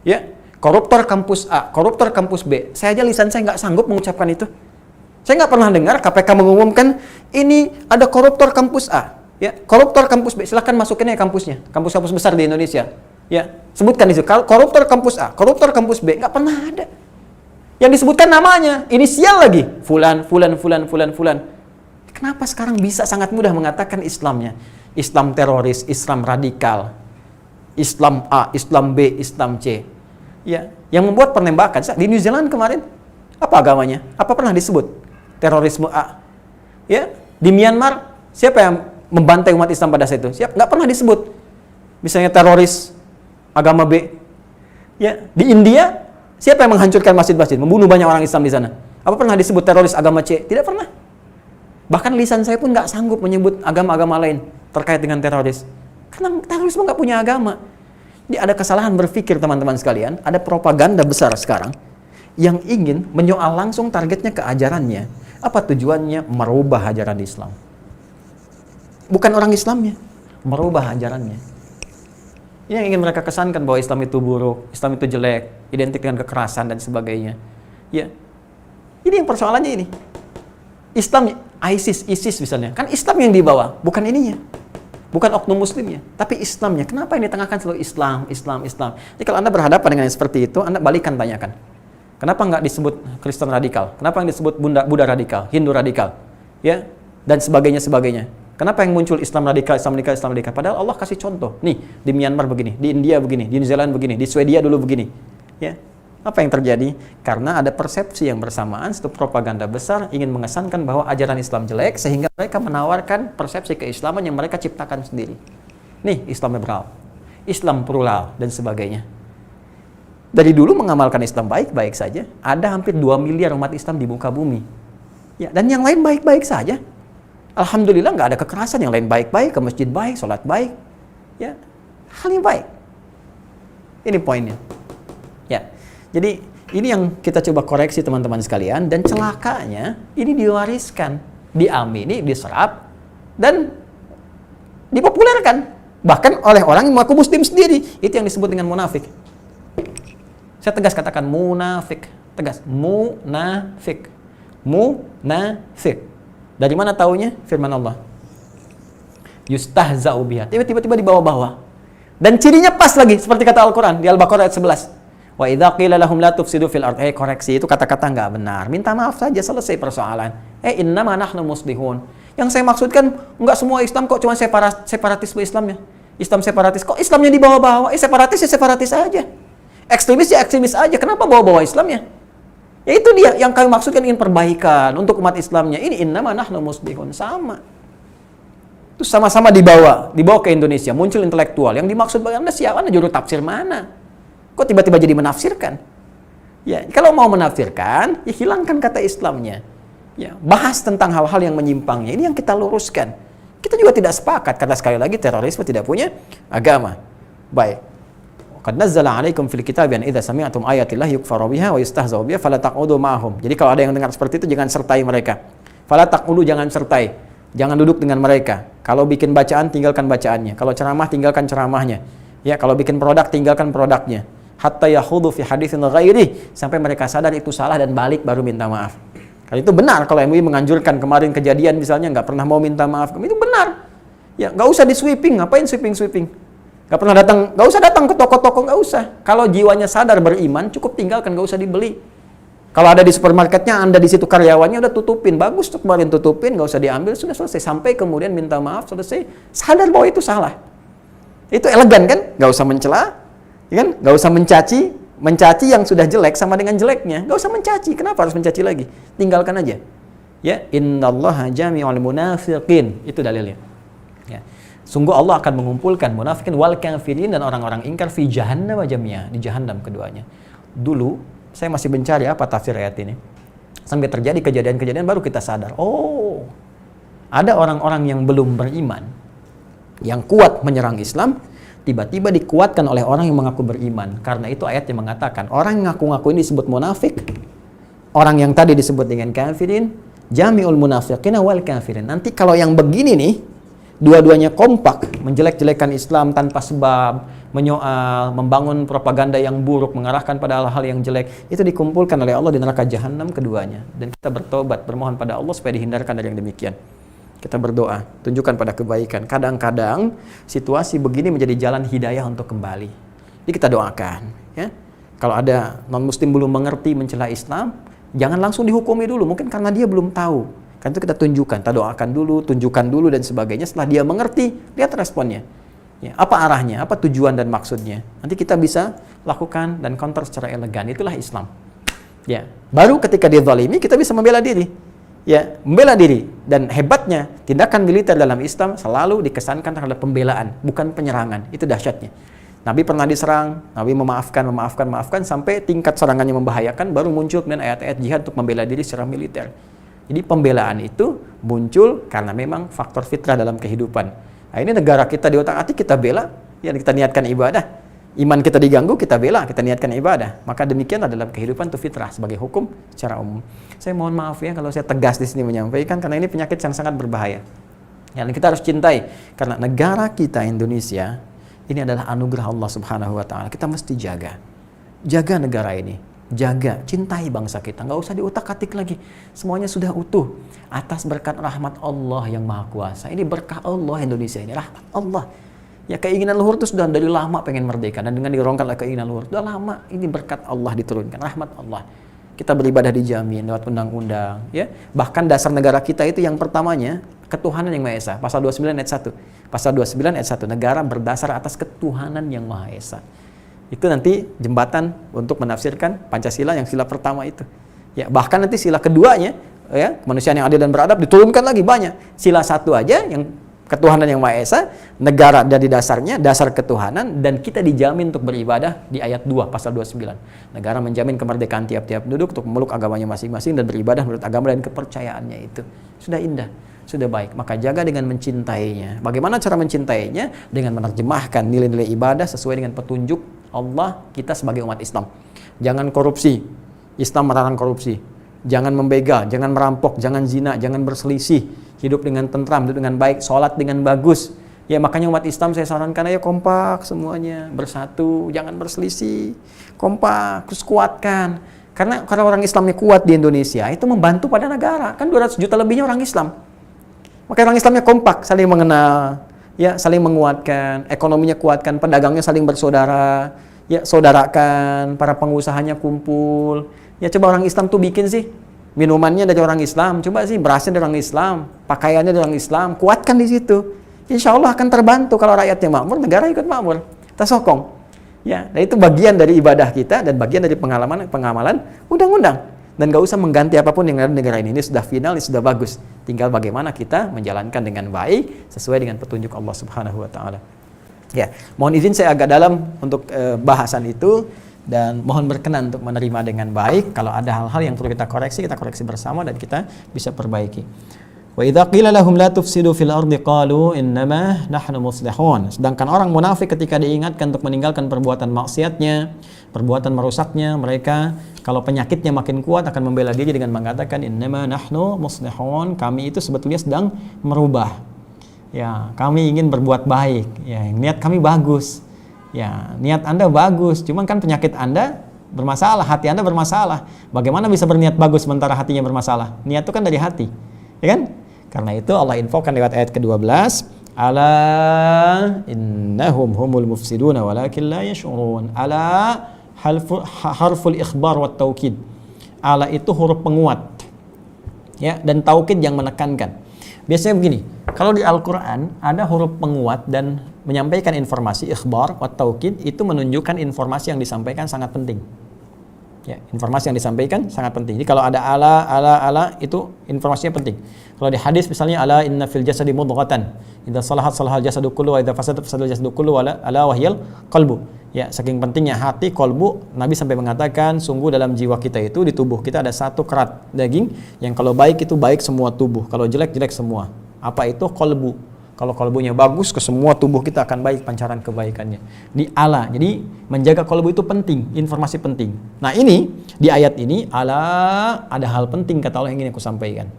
Ya. Koruptor kampus A, koruptor kampus B. Saya aja lisan saya nggak sanggup mengucapkan itu. Saya nggak pernah dengar KPK mengumumkan ini ada koruptor kampus A, ya, koruptor kampus B. Silahkan masukin ya kampusnya, kampus-kampus besar di Indonesia. Ya, sebutkan itu. Koruptor kampus A, koruptor kampus B, nggak pernah ada. Yang disebutkan namanya, inisial lagi, fulan, fulan, fulan, fulan, fulan. Kenapa sekarang bisa sangat mudah mengatakan Islamnya? Islam teroris, Islam radikal, Islam A, Islam B, Islam C. Ya, yang membuat penembakan di New Zealand kemarin, apa agamanya? Apa pernah disebut terorisme A? Ya, di Myanmar siapa yang membantai umat Islam pada saat itu? Nggak pernah disebut. Misalnya teroris agama B. Ya, di India siapa yang menghancurkan masjid-masjid, membunuh banyak orang Islam di sana? Apa pernah disebut teroris agama C? Tidak pernah. Bahkan lisan saya pun nggak sanggup menyebut agama-agama lain terkait dengan teroris. Karena terorisme nggak punya agama. Jadi ada kesalahan berpikir teman-teman sekalian, ada propaganda besar sekarang yang ingin menyoal langsung targetnya ke ajarannya. Apa tujuannya? Merubah ajaran Islam. Bukan orang Islamnya, merubah ajarannya. Ini yang ingin mereka kesankan bahwa Islam itu buruk, Islam itu jelek, identik dengan kekerasan dan sebagainya. Ya, ini yang persoalannya ini. Islam, ISIS misalnya, kan Islam yang dibawa, bukan ininya. Bukan oknum muslimnya, tapi Islamnya. Kenapa yang ditengahkan selalu Islam? Jadi kalau Anda berhadapan dengan yang seperti itu, Anda balikan tanyakan. Kenapa nggak disebut Kristen radikal? Kenapa yang disebut Buddha radikal, Hindu radikal? Ya, dan sebagainya. Kenapa yang muncul Islam radikal? Padahal Allah kasih contoh. Nih, di Myanmar begini, di India begini, di New Zealand begini, di Swedia dulu begini. Ya. Apa yang terjadi? Karena ada persepsi yang bersamaan, satu propaganda besar ingin mengesankan bahwa ajaran Islam jelek, sehingga mereka menawarkan persepsi keislaman yang mereka ciptakan sendiri. Nih, Islam liberal, Islam plural, dan sebagainya. Dari dulu mengamalkan Islam baik-baik saja, ada hampir 2 miliar umat Islam di muka bumi. Ya, dan yang lain baik-baik saja. Alhamdulillah nggak ada kekerasan, yang lain baik-baik, ke masjid baik, sholat baik. Ya, hal yang baik. Ini poinnya. Ya. Jadi ini yang kita coba koreksi teman-teman sekalian, dan celakanya ini diwariskan, diamini, diserap, dan dipopulerkan bahkan oleh orang yang mengaku muslim sendiri. Itu yang disebut dengan munafik. Saya tegas katakan munafik, tegas, munafik, munafik. Dari mana taunya? Firman Allah, yustahza'u biha, tiba-tiba dibawa-bawa, dan cirinya pas lagi seperti kata Al-Quran di Al-Baqarah ayat 11. Wa idza qila lahum la tufsidu fil ardh. Koreksi, itu kata-kata nggak benar. Minta maaf saja, selesai persoalan. Innama nahnu muslihun. Yang saya maksudkan nggak semua Islam kok, cuma separatisme Islamnya. Islam separatis. Kok Islamnya dibawa-bawa? Separatis ya separatis aja. Ekstremis ya ekstremis aja. Kenapa bawa-bawa Islamnya? Ya itu dia yang kami maksudkan, ingin perbaikan untuk umat Islamnya. Ini innama nahnu muslihun, sama. Itu sama-sama dibawa ke Indonesia, muncul intelektual. Yang dimaksud bagaimana? Siapa? Juru tafsir mana? Kok tiba-tiba jadi menafsirkan? Ya, kalau mau menafsirkan, ya hilangkan kata Islamnya. Ya, bahas tentang hal-hal yang menyimpangnya. Ini yang kita luruskan. Kita juga tidak sepakat, karena sekali lagi terorisme tidak punya agama. Baik. Qad nazzala 'alaikum fil kitabi an idza sami'tum ayatillahi yukfaru biha wa yustahza'u biha fala taqudu ma'hum. Jadi kalau ada yang dengar seperti itu, jangan sertai mereka. Fala taqudu, jangan sertai. Jangan duduk dengan mereka. Kalau bikin bacaan, tinggalkan bacaannya. Kalau ceramah, tinggalkan ceramahnya. Ya, kalau bikin produk, tinggalkan produknya. Hatta yakhudhu fi haditsin ghairi, sampai mereka sadar itu salah dan balik baru minta maaf. Kalau itu benar, kalau MUI menganjurkan kemarin kejadian misalnya nggak pernah mau minta maaf, itu benar. Ya, nggak usah di sweeping, ngapain sweeping? Nggak usah datang ke toko-toko, nggak usah. Kalau jiwanya sadar beriman, cukup tinggalkan, nggak usah dibeli. Kalau ada di supermarketnya, Anda di situ karyawannya udah tutupin, bagus tuh kemarin tutupin, nggak usah diambil, sudah selesai. Sampai kemudian minta maaf, selesai, sadar bahwa itu salah. Itu elegan kan? Nggak usah mencela, kan? Nggak usah mencaci yang sudah jelek sama dengan jeleknya. Nggak usah mencaci. Kenapa harus mencaci lagi? Tinggalkan aja. Ya, innallaha jami'ul munafiqin. Itu dalilnya. Ya. Sungguh Allah akan mengumpulkan munafikin wal kafirin dan orang-orang ingkar fi jahannam jami'a, di jahannam keduanya. Dulu saya masih mencari apa tafsir ayat ini. Sampai terjadi kejadian-kejadian baru kita sadar. Oh, ada orang-orang yang belum beriman, yang kuat menyerang Islam, tiba-tiba dikuatkan oleh orang yang mengaku beriman. Karena itu ayat yang mengatakan, orang yang ngaku-ngaku ini disebut munafik, orang yang tadi disebut dengan kafirin, jami'ul munafiqina wal kafirin. Nanti kalau yang begini nih, dua-duanya kompak, menjelek-jelekan Islam tanpa sebab, menyoal, membangun propaganda yang buruk, mengarahkan pada hal-hal yang jelek, itu dikumpulkan oleh Allah di neraka jahanam keduanya. Dan kita bertobat, bermohon pada Allah supaya dihindarkan dari yang demikian. Kita berdoa, tunjukkan pada kebaikan. Kadang-kadang situasi begini menjadi jalan hidayah untuk kembali. Jadi kita doakan, ya. Kalau ada non-muslim belum mengerti mencela Islam, jangan langsung dihukumi dulu. Mungkin karena dia belum tahu. Kan itu kita tunjukkan, kita doakan dulu, tunjukkan dulu dan sebagainya. Setelah dia mengerti, lihat responnya. Ya, apa arahnya, apa tujuan dan maksudnya. Nanti kita bisa lakukan dan counter secara elegan. Itulah Islam. Ya, baru ketika dia zalimi, kita bisa membela diri. Ya, membela diri. Dan hebatnya, tindakan militer dalam Islam selalu dikesankan terhadap pembelaan, bukan penyerangan. Itu dahsyatnya. Nabi pernah diserang, Nabi memaafkan, sampai tingkat serangannya membahayakan, baru muncul kemudian ayat-ayat jihad untuk membela diri secara militer. Jadi pembelaan itu muncul karena memang faktor fitrah dalam kehidupan. Nah, ini negara kita di otak-atik kita bela, ya kita niatkan ibadah. Iman kita diganggu, kita bela, kita niatkan ibadah. Maka demikianlah dalam kehidupan itu fitrah sebagai hukum secara umum. Saya mohon maaf ya kalau saya tegas di sini menyampaikan, karena ini penyakit yang sangat berbahaya. Yang kita harus cintai, karena negara kita Indonesia ini adalah anugerah Allah Subhanahu wa taala. Kita mesti jaga. Jaga negara ini. Jaga, cintai bangsa kita. Nggak usah diutak-atik lagi. Semuanya sudah utuh atas berkat rahmat Allah yang Maha Kuasa. Ini berkah Allah Indonesia ini, rahmat Allah. Ya, keinginan luhur itu sudah dari lama pengen merdeka, dan dengan dirongkan oleh keinginan luhur sudah lama, ini berkat Allah diturunkan, rahmat Allah. Kita beribadah dijamin lewat undang-undang, ya. Bahkan dasar negara kita itu yang pertamanya ketuhanan yang Maha Esa. Pasal 29 ayat 1. Pasal 29 ayat 1, negara berdasar atas ketuhanan yang Maha Esa. Itu nanti jembatan untuk menafsirkan Pancasila yang sila pertama itu. Ya, bahkan nanti sila keduanya, ya, kemanusiaan yang adil dan beradab diturunkan lagi banyak. Sila satu aja yang ketuhanan yang Maha Esa, negara dari dasarnya, dasar ketuhanan, dan kita dijamin untuk beribadah di ayat 2, pasal 29. Negara menjamin kemerdekaan tiap-tiap penduduk untuk memeluk agamanya masing-masing dan beribadah menurut agama dan kepercayaannya itu. Sudah indah, sudah baik. Maka jaga dengan mencintainya. Bagaimana cara mencintainya? Dengan menerjemahkan nilai-nilai ibadah sesuai dengan petunjuk Allah kita sebagai umat Islam. Jangan korupsi. Islam melarang korupsi. Jangan membega, jangan merampok, jangan zina, jangan berselisih. Hidup dengan tentram, hidup dengan baik, sholat dengan bagus. Ya, makanya umat Islam saya sarankan, ayo kompak semuanya, bersatu, jangan berselisih. Kompak, terus kuatkan. Karena kalau orang Islamnya kuat di Indonesia, itu membantu pada negara. Kan 200 juta lebihnya orang Islam. Maka orang Islamnya kompak, saling mengenal, ya, saling menguatkan, ekonominya kuatkan, pedagangnya saling bersaudara, ya, saudarakan, para pengusahanya kumpul. Ya, coba orang Islam tuh bikin sih minumannya dari orang Islam, coba sih berasnya dari orang Islam, pakaiannya dari orang Islam, kuatkan di situ. Insya Allah akan terbantu kalau rakyatnya makmur, negara ikut makmur. Kita sokong. Ya, dan itu bagian dari ibadah kita dan bagian dari pengamalan undang-undang. Dan gak usah mengganti apapun yang ada di negara ini. Ini sudah final, ini sudah bagus. Tinggal bagaimana kita menjalankan dengan baik sesuai dengan petunjuk Allah Subhanahu wa taala. Ya, mohon izin saya agak dalam untuk bahasan itu. Dan mohon berkenan untuk menerima dengan baik. Kalau ada hal-hal yang perlu kita koreksi bersama dan kita bisa perbaiki. Wa idza qila lahum la tufsidu fil ardi qalu innama nahnu muslihun. Sedangkan orang munafik ketika diingatkan untuk meninggalkan perbuatan maksiatnya, perbuatan merusaknya, mereka kalau penyakitnya makin kuat akan membela diri dengan mengatakan innama nahnu muslihun, kami itu sebetulnya sedang merubah. Ya, kami ingin berbuat baik. Ya, niat kami bagus. Ya, niat Anda bagus, cuman kan penyakit Anda bermasalah, hati Anda bermasalah. Bagaimana bisa berniat bagus sementara hatinya bermasalah? Niat itu kan dari hati, ya kan? Karena itu Allah infokan lewat ayat ke-12, ala innahum humul mufsiduna walakin la yash'urun. Ala harful ikhbar wa taukid. Ala itu huruf penguat, ya, dan taukid yang menekankan. Biasanya begini, kalau di Al-Quran ada huruf penguat dan menyampaikan informasi, ikhbar, wa taukid, itu menunjukkan informasi yang disampaikan sangat penting. Ya, informasi yang disampaikan sangat penting. Jadi kalau ada ala, itu informasinya penting. Kalau di hadis misalnya, ala inna fil jasadi mudghatan, idza salahat salahal jasadu kullu wa idza fasadat fasadal jasadu kullu ala wahyal qalbu. Ya, saking pentingnya hati, kolbu, Nabi sampai mengatakan, sungguh dalam jiwa kita itu, di tubuh kita ada satu kerat daging, yang kalau baik itu baik semua tubuh, kalau jelek, jelek semua. Apa itu? Kolbu. Kalau kolbunya bagus, ke semua tubuh kita akan baik pancaran kebaikannya. Di ala, jadi menjaga kolbu itu penting, informasi penting. Nah ini, di ayat ini, ala, ada hal penting kata Allah yang ingin aku sampaikan.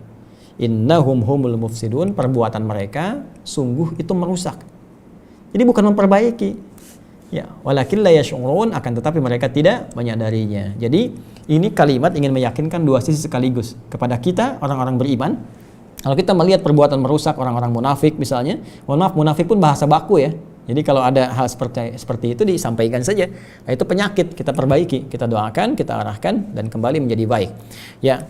Innahum humul mufsidun, perbuatan mereka sungguh itu merusak. Jadi bukan memperbaiki. Ya, walakin la yash'urun, akan tetapi mereka tidak menyadarinya. Jadi ini kalimat ingin meyakinkan dua sisi sekaligus kepada kita orang-orang beriman. Kalau kita melihat perbuatan merusak orang-orang munafik misalnya, mohon maaf, munafik pun bahasa baku ya. Jadi kalau ada hal seperti itu disampaikan saja. Nah, itu penyakit, kita perbaiki, kita doakan, kita arahkan dan kembali menjadi baik. Ya,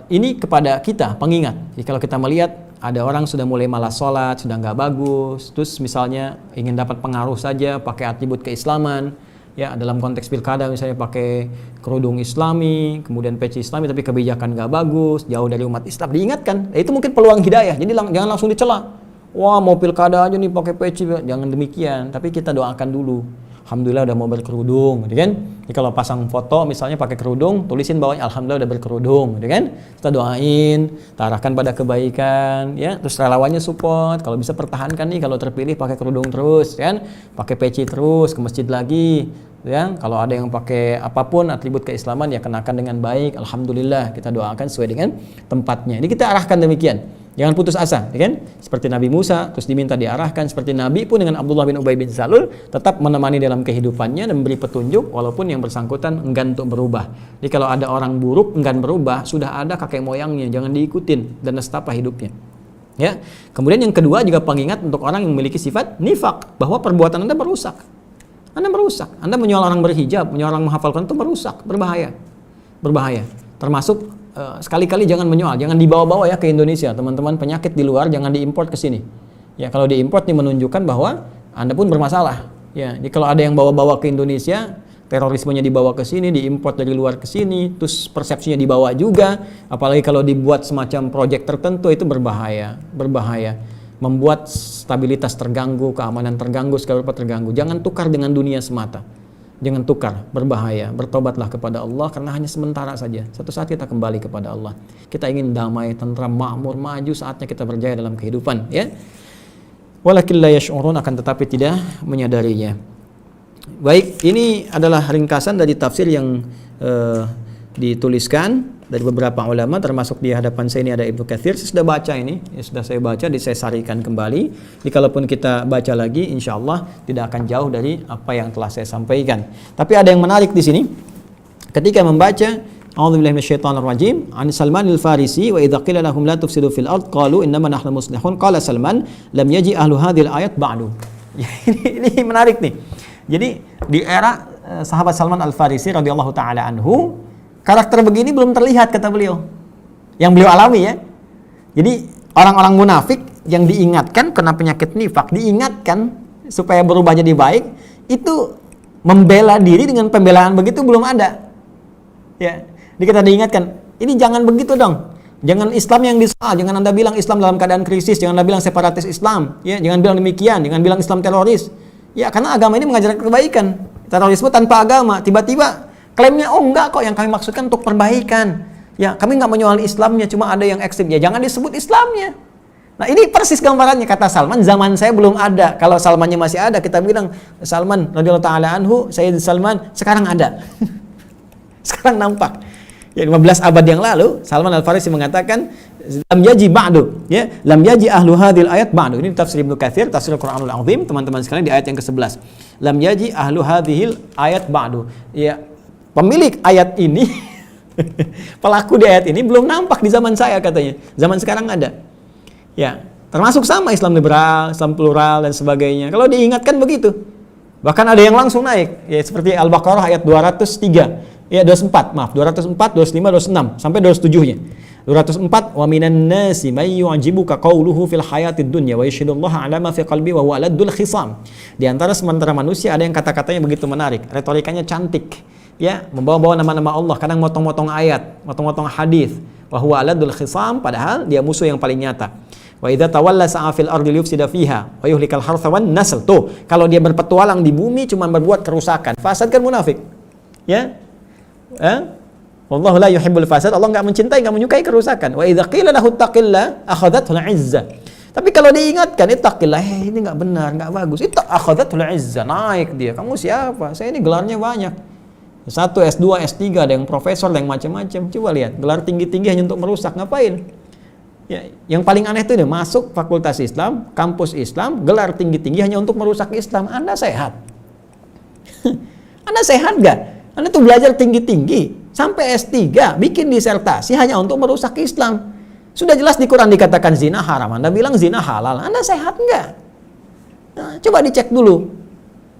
ini kepada kita pengingat. Jadi kalau kita melihat ada orang sudah mulai malas sholat, sudah nggak bagus, terus misalnya ingin dapat pengaruh saja, pakai atribut keislaman, ya dalam konteks pilkada misalnya pakai kerudung Islami, kemudian peci Islami, tapi kebijakan nggak bagus, jauh dari umat Islam, diingatkan. Itu mungkin peluang hidayah. Jadi jangan langsung dicela. Wah, mau pilkada aja nih pakai peci, jangan demikian. Tapi kita doakan dulu. Alhamdulillah udah mau berkerudung, gitu kan? Jadi kalau pasang foto misalnya pakai kerudung, tulisin bawahnya Alhamdulillah udah berkerudung, gitu kan? Kita doain, kita arahkan pada kebaikan, ya. Terus relawannya support, kalau bisa pertahankan nih kalau terpilih pakai kerudung terus, kan? Pakai peci terus, ke masjid lagi, ya. Kalau ada yang pakai apapun atribut keislaman ya kenakan dengan baik, Alhamdulillah, kita doakan sesuai dengan tempatnya. Ini kita arahkan demikian. Jangan putus asa, ya kan? Seperti Nabi Musa, terus diminta diarahkan. Seperti Nabi pun dengan Abdullah bin Ubay bin Salul, tetap menemani dalam kehidupannya dan memberi petunjuk, walaupun yang bersangkutan enggan untuk berubah. Jadi kalau ada orang buruk enggan berubah, sudah ada kakek moyangnya, jangan diikutin dan nestapa hidupnya. Ya. Kemudian yang kedua juga pengingat untuk orang yang memiliki sifat nifak, bahwa perbuatan Anda merusak. Anda merusak. Anda menyual orang berhijab, menyual orang menghafal Quran itu merusak, berbahaya. Berbahaya. Termasuk sekali-kali jangan menyoal, jangan dibawa-bawa ya ke Indonesia, teman-teman. Penyakit di luar jangan diimport ke sini. Ya, kalau diimport ini menunjukkan bahwa Anda pun bermasalah. Ya, jadi kalau ada yang bawa-bawa ke Indonesia, terorismenya dibawa ke sini, diimpor dari luar ke sini, terus persepsinya dibawa juga, apalagi kalau dibuat semacam proyek tertentu, itu berbahaya, membuat stabilitas terganggu, keamanan terganggu, segala rupa terganggu. Jangan tukar dengan dunia semata, jangan tukar, berbahaya. Bertobatlah kepada Allah karena hanya sementara saja. Suatu saat kita kembali kepada Allah. Kita ingin damai, tentram, makmur, maju, saatnya kita berjaya dalam kehidupan, ya. Walakin la yash'urun, akan tetapi tidak menyadarinya. Baik, ini adalah ringkasan dari tafsir yang dituliskan dari beberapa ulama, termasuk di hadapan saya ini ada Ibnu Katsir. Saya sudah baca ini, sudah saya baca, saya sarikan kembali. Jadi kalaupun kita baca lagi, insya Allah tidak akan jauh dari apa yang telah saya sampaikan. Tapi ada yang menarik di sini, ketika membaca A'udzubillahi minasyaitonirrajim, an Salman al-Farisi, wa idza qila lahum la tufsidu fil ard qalu innama nahnu muslihun qala Salman lam yaji ahlu hadhil ayat ba'du. Ini menarik nih. Jadi di era sahabat Salman al-Farisi radhiyallahu taala anhu, karakter begini belum terlihat, kata beliau. Yang beliau alami, ya. Jadi orang-orang munafik yang diingatkan kena penyakit nifak, diingatkan supaya berubah jadi baik, itu membela diri dengan pembelaan begitu belum ada. Ya. Jadi kita diingatkan, ini jangan begitu dong. Jangan Islam yang disoal, jangan Anda bilang Islam dalam keadaan krisis, jangan Anda bilang separatis Islam, ya, jangan bilang demikian, jangan bilang Islam teroris. Ya, karena agama ini mengajarkan kebaikan. Terorisme tanpa agama, tiba-tiba klaimnya, oh enggak kok, yang kami maksudkan untuk perbaikan. Ya, kami enggak menyoal Islamnya, cuma ada yang ekstrim. Ya, jangan disebut Islamnya. Nah, ini persis gambarannya, kata Salman, zaman saya belum ada. Kalau Salmannya masih ada, kita bilang, Salman radhiyallahu taala anhu, Sayyid Salman, sekarang ada. Sekarang nampak. Ya, 15 abad yang lalu, Salman al-Farisi mengatakan, lam yaji ba'du, ya, lam yaji ahlu hadhil ayat ba'du. Ini tafsir Ibnu Katsir, tafsir Al-Qur'anul Azim, teman-teman sekalian, di ayat yang ke-11. Lam yaji ahlu hadhil ayat ba'du. Ya, pemilik ayat ini, pelaku di ayat ini belum nampak di zaman saya, katanya. Zaman sekarang ada. Ya, termasuk sama Islam liberal, Islam plural dan sebagainya. Kalau diingatkan begitu. Bahkan ada yang langsung naik, ya, seperti Al-Baqarah ayat 203. Ya, 204, maaf, 204, 205, 206 sampai 207-nya. 204, wa minan nasi may yu'jibuka qawluhu fil hayatid dunya wa yashhadullaha 'ala ma fi qalbi wa huwa aladdul khisam. Di antara sementara manusia ada yang kata-katanya begitu menarik, retorikanya cantik, ya, membawa-bawa nama-nama Allah, kadang motong-motong ayat, motong-motong hadis. Wa huwa aladdul khisam, padahal dia musuh yang paling nyata. Wa idza tawalla sa'a fil ardi liyufsida fiha wa yuhlikal hartha wan nasl. Tuh, kalau dia berpetualang di bumi cuma berbuat kerusakan. Fasad kan munafik. Ya. Wallahu la yuhibbul fasad. Allah enggak mencintai, enggak menyukai kerusakan. Wa idza qila lahu taqillah akhadhatul izzah. Tapi kalau diingatkan ittaqillah, ini enggak benar, enggak bagus. Itu akhadhatul izzah, naik dia. Kamu siapa? Saya ini gelarnya banyak. S1, S2, S3, ada yang profesor, ada yang macam-macam. Coba lihat, gelar tinggi-tinggi hanya untuk merusak, ngapain? Ya, yang paling aneh itu dia masuk fakultas Islam, kampus Islam, gelar tinggi-tinggi hanya untuk merusak Islam. Anda sehat? Anda sehat enggak? Anda tuh belajar tinggi-tinggi sampai S3, bikin disertasi hanya untuk merusak Islam. Sudah jelas di Quran dikatakan zina haram, Anda bilang zina halal. Anda sehat nggak? Nah, coba dicek dulu.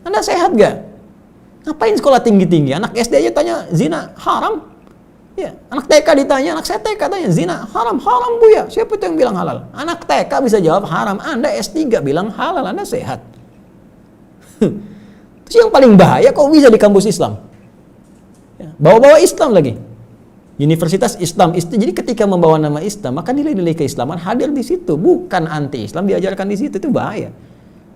Anda sehat nggak? Ngapain sekolah tinggi-tinggi? Anak SD aja tanya zina haram. Ya, anak TK ditanya, anak saya TK tanya zina haram, haram bu ya. Siapa itu yang bilang halal? Anak TK bisa jawab haram. Anda S3 bilang halal, Anda sehat. Terus yang paling bahaya kok bisa di kampus Islam? Bawa-bawa Islam lagi. Universitas Islam. Jadi ketika membawa nama Islam, maka nilai-nilai keislaman hadir di situ, bukan anti-Islam diajarkan di situ. Itu bahaya.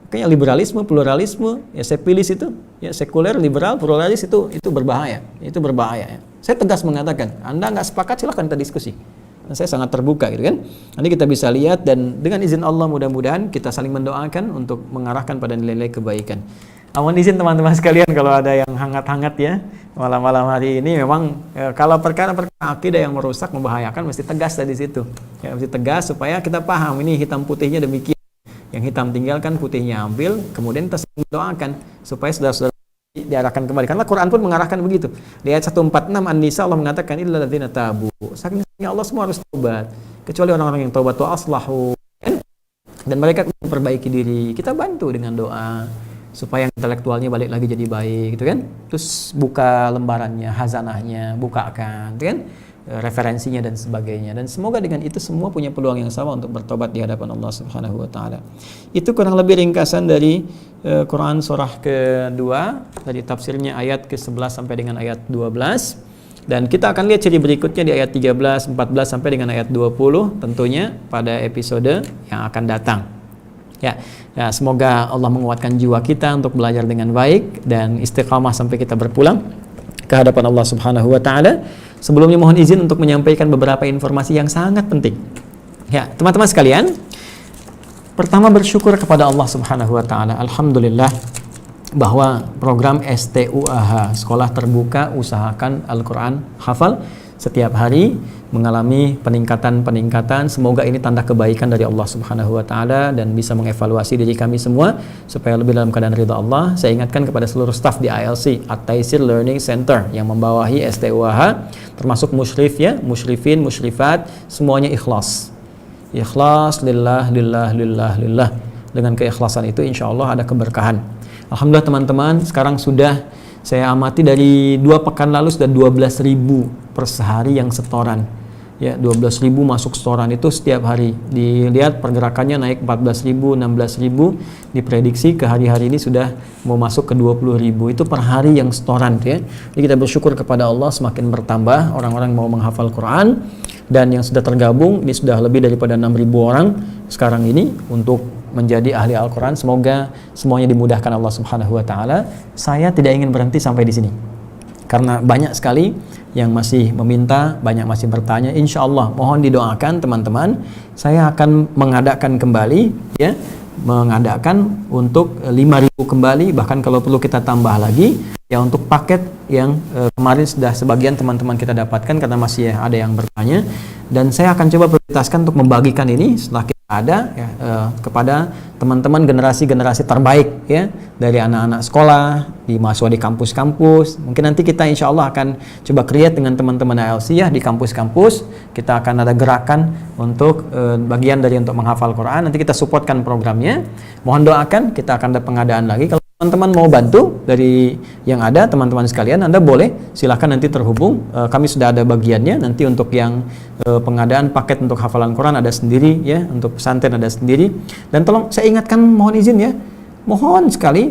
Makanya liberalisme, pluralisme, ya sepilis itu, ya sekuler, liberal, pluralis itu berbahaya. Itu berbahaya. Ya. Saya tegas mengatakan, Anda nggak sepakat silahkan kita diskusi. Dan saya sangat terbuka, gitu kan. Nanti kita bisa lihat dan dengan izin Allah mudah-mudahan kita saling mendoakan untuk mengarahkan pada nilai-nilai kebaikan. Mohon izin teman-teman sekalian kalau ada yang hangat-hangat ya malam-malam hari ini, memang kalau perkara-perkara akidah yang merusak, membahayakan, mesti tegas dari situ. Ya, mesti tegas supaya kita paham ini hitam putihnya demikian. Yang hitam tinggalkan, putihnya ambil, kemudian kita doakan supaya saudara-saudara diarahkan kembali. Karena Quran pun mengarahkan begitu. Di ayat 146 An-Nisa Allah mengatakan illal ladzina tabu. Saking Allah semua harus taubat, kecuali orang-orang yang taubat wa aslahu, dan mereka memperbaiki diri. Kita bantu dengan doa supaya intelektualnya balik lagi jadi baik, gitu kan? Terus buka lembarannya, hazanahnya, bukakan, gitu kan? Referensinya dan sebagainya. Dan semoga dengan itu semua punya peluang yang sama untuk bertobat di hadapan Allah Subhanahu wa taala. Itu kurang lebih ringkasan dari Quran surah kedua, dari tafsirnya ayat ke-11 sampai dengan ayat 12. Dan kita akan lihat ciri berikutnya di ayat 13, 14 sampai dengan ayat 20 tentunya pada episode yang akan datang. Ya, semoga Allah menguatkan jiwa kita untuk belajar dengan baik dan istiqamah sampai kita berpulang ke hadapan Allah Subhanahu wa taala. Sebelumnya mohon izin untuk menyampaikan beberapa informasi yang sangat penting. Ya, teman-teman sekalian, pertama bersyukur kepada Allah Subhanahu wa taala. Alhamdulillah bahwa program STUAH, Sekolah Terbuka Usahakan Al-Quran Hafal, setiap hari mengalami peningkatan. Semoga ini tanda kebaikan dari Allah Subhanahu wa taala dan bisa mengevaluasi diri kami semua supaya lebih dalam keadaan ridha Allah. Saya ingatkan kepada seluruh staf di ILC, At-Taisir Learning Center, yang membawahi STUAH, termasuk musyrif ya, musyrifin, musyrifat, semuanya ikhlas. Ikhlas lillah. Dengan keikhlasan itu insya Allah ada keberkahan. Alhamdulillah teman-teman, sekarang sudah saya amati dari 2 pekan lalu sudah 12.000 per sehari yang setoran. Ya, 12.000 masuk setoran itu setiap hari. Dilihat pergerakannya naik 14.000, 16.000, diprediksi ke hari-hari ini sudah mau masuk ke 20.000. Itu per hari yang setoran ya. Jadi kita bersyukur kepada Allah, semakin bertambah orang-orang mau menghafal Quran, dan yang sudah tergabung ini sudah lebih daripada 6.000 orang sekarang ini untuk menjadi ahli Al-Quran. Semoga semuanya dimudahkan Allah Subhanahu wa taala. Saya tidak ingin berhenti sampai di sini karena banyak sekali yang masih meminta, banyak masih bertanya. Insya Allah mohon didoakan teman-teman. Saya akan mengadakan kembali ya, mengadakan untuk 5.000 kembali, bahkan kalau perlu kita tambah lagi ya untuk paket yang kemarin sudah sebagian teman-teman kita dapatkan karena masih ada yang bertanya. Dan saya akan coba prioritaskan untuk membagikan ini setelah kita ada ya, kepada teman-teman generasi-generasi terbaik ya, dari anak-anak sekolah, di mahasiswa di kampus-kampus. Mungkin nanti kita insya Allah akan coba create dengan teman-teman ALC ya di kampus-kampus. Kita akan ada gerakan untuk bagian dari untuk menghafal Quran. Nanti kita supportkan programnya. Mohon doakan, kita akan ada pengadaan lagi. Kalau teman-teman mau bantu dari yang ada, teman-teman sekalian, Anda boleh silahkan nanti terhubung. Kami sudah ada bagiannya. Nanti untuk yang pengadaan paket untuk hafalan Quran ada sendiri ya, untuk pesantren ada sendiri. Dan tolong saya ingatkan, mohon izin ya, mohon sekali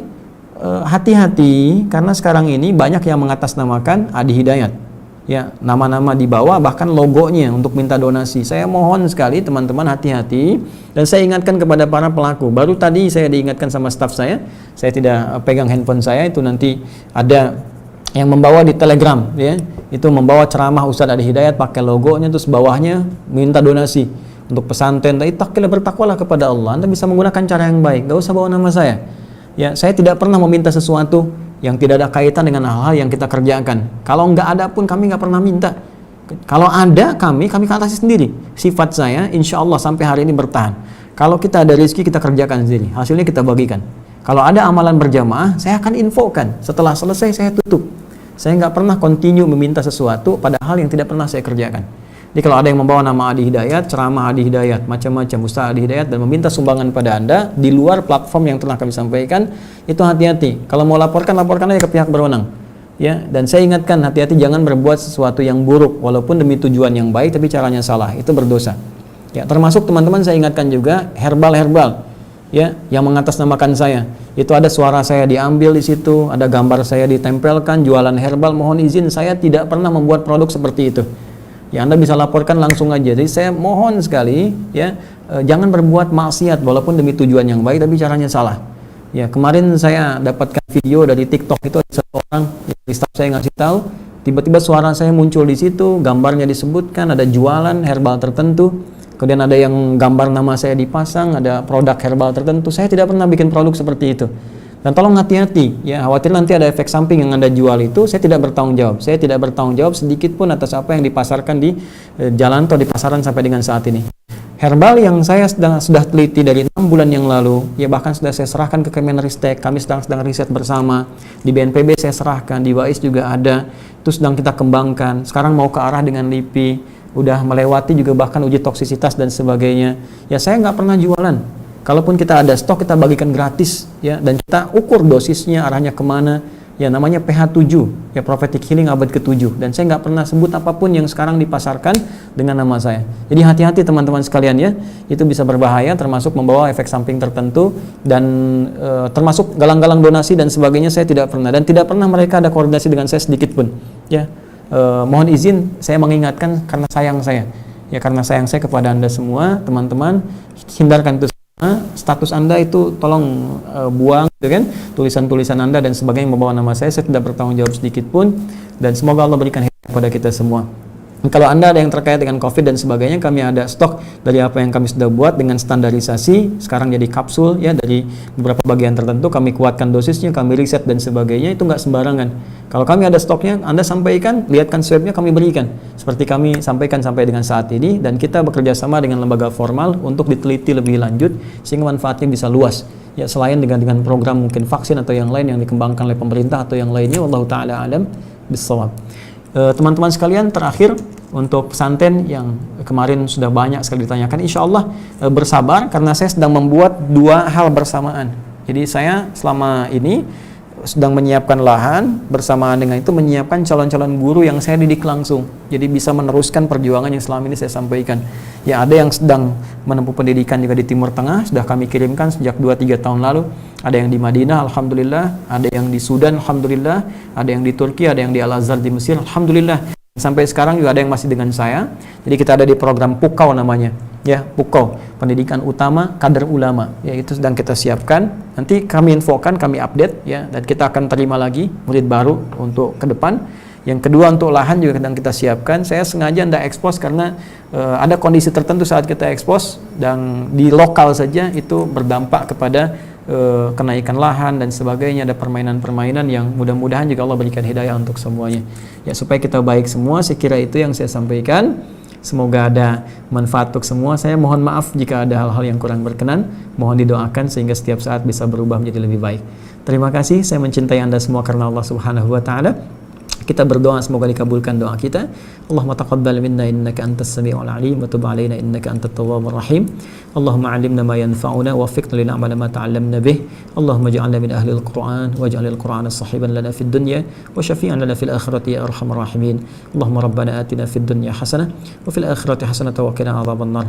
hati-hati karena sekarang ini banyak yang mengatasnamakan Adi Hidayat. Ya, nama-nama di bawah bahkan logonya untuk minta donasi. Saya mohon sekali teman-teman hati-hati, dan saya ingatkan kepada para pelaku. Baru tadi saya diingatkan sama staf saya tidak pegang handphone saya, itu nanti ada yang membawa di Telegram ya. Itu membawa ceramah Ustadz Adi Hidayat pakai logonya, terus bawahnya minta donasi untuk pesantren. Ittaqilah, bertakwalah kepada Allah. Anda bisa menggunakan cara yang baik, gak usah bawa nama saya. Ya, saya tidak pernah meminta sesuatu yang tidak ada kaitan dengan hal-hal yang kita kerjakan. Kalau nggak ada pun kami nggak pernah minta. Kalau ada kami atasi sendiri. Sifat saya insya Allah sampai hari ini bertahan. Kalau kita ada rezeki kita kerjakan sendiri, hasilnya kita bagikan. Kalau ada amalan berjamaah, saya akan infokan. Setelah selesai saya tutup. Saya nggak pernah continue meminta sesuatu pada hal yang tidak pernah saya kerjakan. Jadi kalau ada yang membawa nama Adi Hidayat, ceramah Adi Hidayat, macam-macam Ustaz Adi Hidayat, dan meminta sumbangan pada Anda di luar platform yang telah kami sampaikan, itu hati-hati. Kalau mau laporkan aja ke pihak berwenang. Ya, dan saya ingatkan, hati-hati jangan berbuat sesuatu yang buruk walaupun demi tujuan yang baik tapi caranya salah, itu berdosa. Ya, termasuk teman-teman saya ingatkan juga herbal ya, yang mengatasnamakan saya. Itu ada suara saya diambil di situ, ada gambar saya ditempelkan, jualan herbal. Mohon izin, saya tidak pernah membuat produk seperti itu. Ya, Anda bisa laporkan langsung aja. Jadi saya mohon sekali ya, jangan berbuat maksiat walaupun demi tujuan yang baik tapi caranya salah. Ya, kemarin saya dapatkan video dari TikTok, itu ada satu orang di staff saya ngasih tahu, tiba-tiba suara saya muncul di situ, gambarnya disebutkan, ada jualan herbal tertentu, kemudian ada yang gambar nama saya dipasang, ada produk herbal tertentu. Saya tidak pernah bikin produk seperti itu. Dan tolong hati-hati ya, khawatir nanti ada efek samping yang Anda jual itu. Saya tidak bertanggung jawab. Saya tidak bertanggung jawab sedikit pun atas apa yang dipasarkan di jalan atau di pasaran sampai dengan saat ini. Herbal yang saya sudah teliti dari 6 bulan yang lalu, ya bahkan sudah saya serahkan ke Kemenristek. Kami sedang riset bersama. Di BNPB saya serahkan, di WAIS juga ada. Itu sedang kita kembangkan. Sekarang mau ke arah dengan LIPI, udah melewati juga bahkan uji toksisitas dan sebagainya. Ya saya nggak pernah jualan. Kalaupun kita ada stok, kita bagikan gratis ya, dan kita ukur dosisnya, arahnya kemana. ya namanya PH7, ya Prophetic Healing abad ke-7, dan saya nggak pernah sebut apapun yang sekarang dipasarkan dengan nama saya. Jadi hati-hati teman-teman sekalian ya, itu bisa berbahaya, termasuk membawa efek samping tertentu, dan termasuk galang-galang donasi dan sebagainya saya tidak pernah, dan tidak pernah mereka ada koordinasi dengan saya sedikit pun ya. Mohon izin saya mengingatkan karena sayang saya ya, karena sayang saya kepada Anda semua teman-teman, hindarkan itu. Status Anda itu tolong buang gitu kan, tulisan-tulisan Anda dan sebagainya membawa nama saya tidak bertanggung jawab sedikit pun, dan semoga Allah berikan hidayah kepada kita semua. Kalau Anda ada yang terkait dengan COVID dan sebagainya, kami ada stok dari apa yang kami sudah buat dengan standarisasi, sekarang jadi kapsul ya, dari beberapa bagian tertentu kami kuatkan dosisnya, kami riset dan sebagainya, itu nggak sembarangan. Kalau kami ada stoknya, Anda sampaikan, lihatkan swabnya, kami berikan. Seperti kami sampaikan sampai dengan saat ini, dan kita bekerja sama dengan lembaga formal untuk diteliti lebih lanjut, sehingga manfaatnya bisa luas. Ya, selain dengan program mungkin vaksin atau yang lain yang dikembangkan oleh pemerintah atau yang lainnya, wallahu ta'ala alam bissawab. Teman-teman sekalian, terakhir untuk pesantren yang kemarin sudah banyak sekali ditanyakan, insya Allah bersabar karena saya sedang membuat dua hal bersamaan. Jadi saya selama ini sedang menyiapkan lahan, bersamaan dengan itu menyiapkan calon-calon guru yang saya didik langsung, jadi bisa meneruskan perjuangan yang selama ini saya sampaikan. Ya, ada yang sedang menempuh pendidikan juga di Timur Tengah, sudah kami kirimkan sejak 2-3 tahun lalu. Ada yang di Madinah, alhamdulillah. Ada yang di Sudan, alhamdulillah. Ada yang di Turki, ada yang di Al-Azhar di Mesir, alhamdulillah. Sampai sekarang juga ada yang masih dengan saya. Jadi kita ada di program PUKAU namanya, ya, PUKAU, Pendidikan Utama Kader Ulama. Ya, itu sedang kita siapkan. Nanti kami infokan, kami update ya, dan kita akan terima lagi murid baru untuk ke depan. Yang kedua, untuk lahan juga sedang kita siapkan. Saya sengaja tidak ekspos karena ada kondisi tertentu saat kita ekspos, dan di lokal saja itu berdampak kepada kenaikan lahan dan sebagainya, ada permainan-permainan yang mudah-mudahan juga Allah berikan hidayah untuk semuanya ya, supaya kita baik semua. Saya kira itu yang saya sampaikan, semoga ada manfaat untuk semua. Saya mohon maaf jika ada hal-hal yang kurang berkenan, mohon didoakan sehingga setiap saat bisa berubah menjadi lebih baik. Terima kasih, saya mencintai Anda semua karena Allah Subhanahu wa taala. Kita berdoa semoga dikabulkan doa kita. Allahumma taqabbal minna innaka antas samiul alim wa tub alaina innaka antat tawwabur rahim. Allahumma 'allimna ma yanfa'una waffiqna lin'amala ma ta'allamna bih. Allahumma ij'alna min ahli al-Qur'an waj'al al-Qur'ana sahiban lana fid dunya wa syafi'an lana fil akhirati ya arhamar rahimin. Allahumma rabbana atina fid dunya hasanah wa fil akhirati hasanah wa qina adzabannar.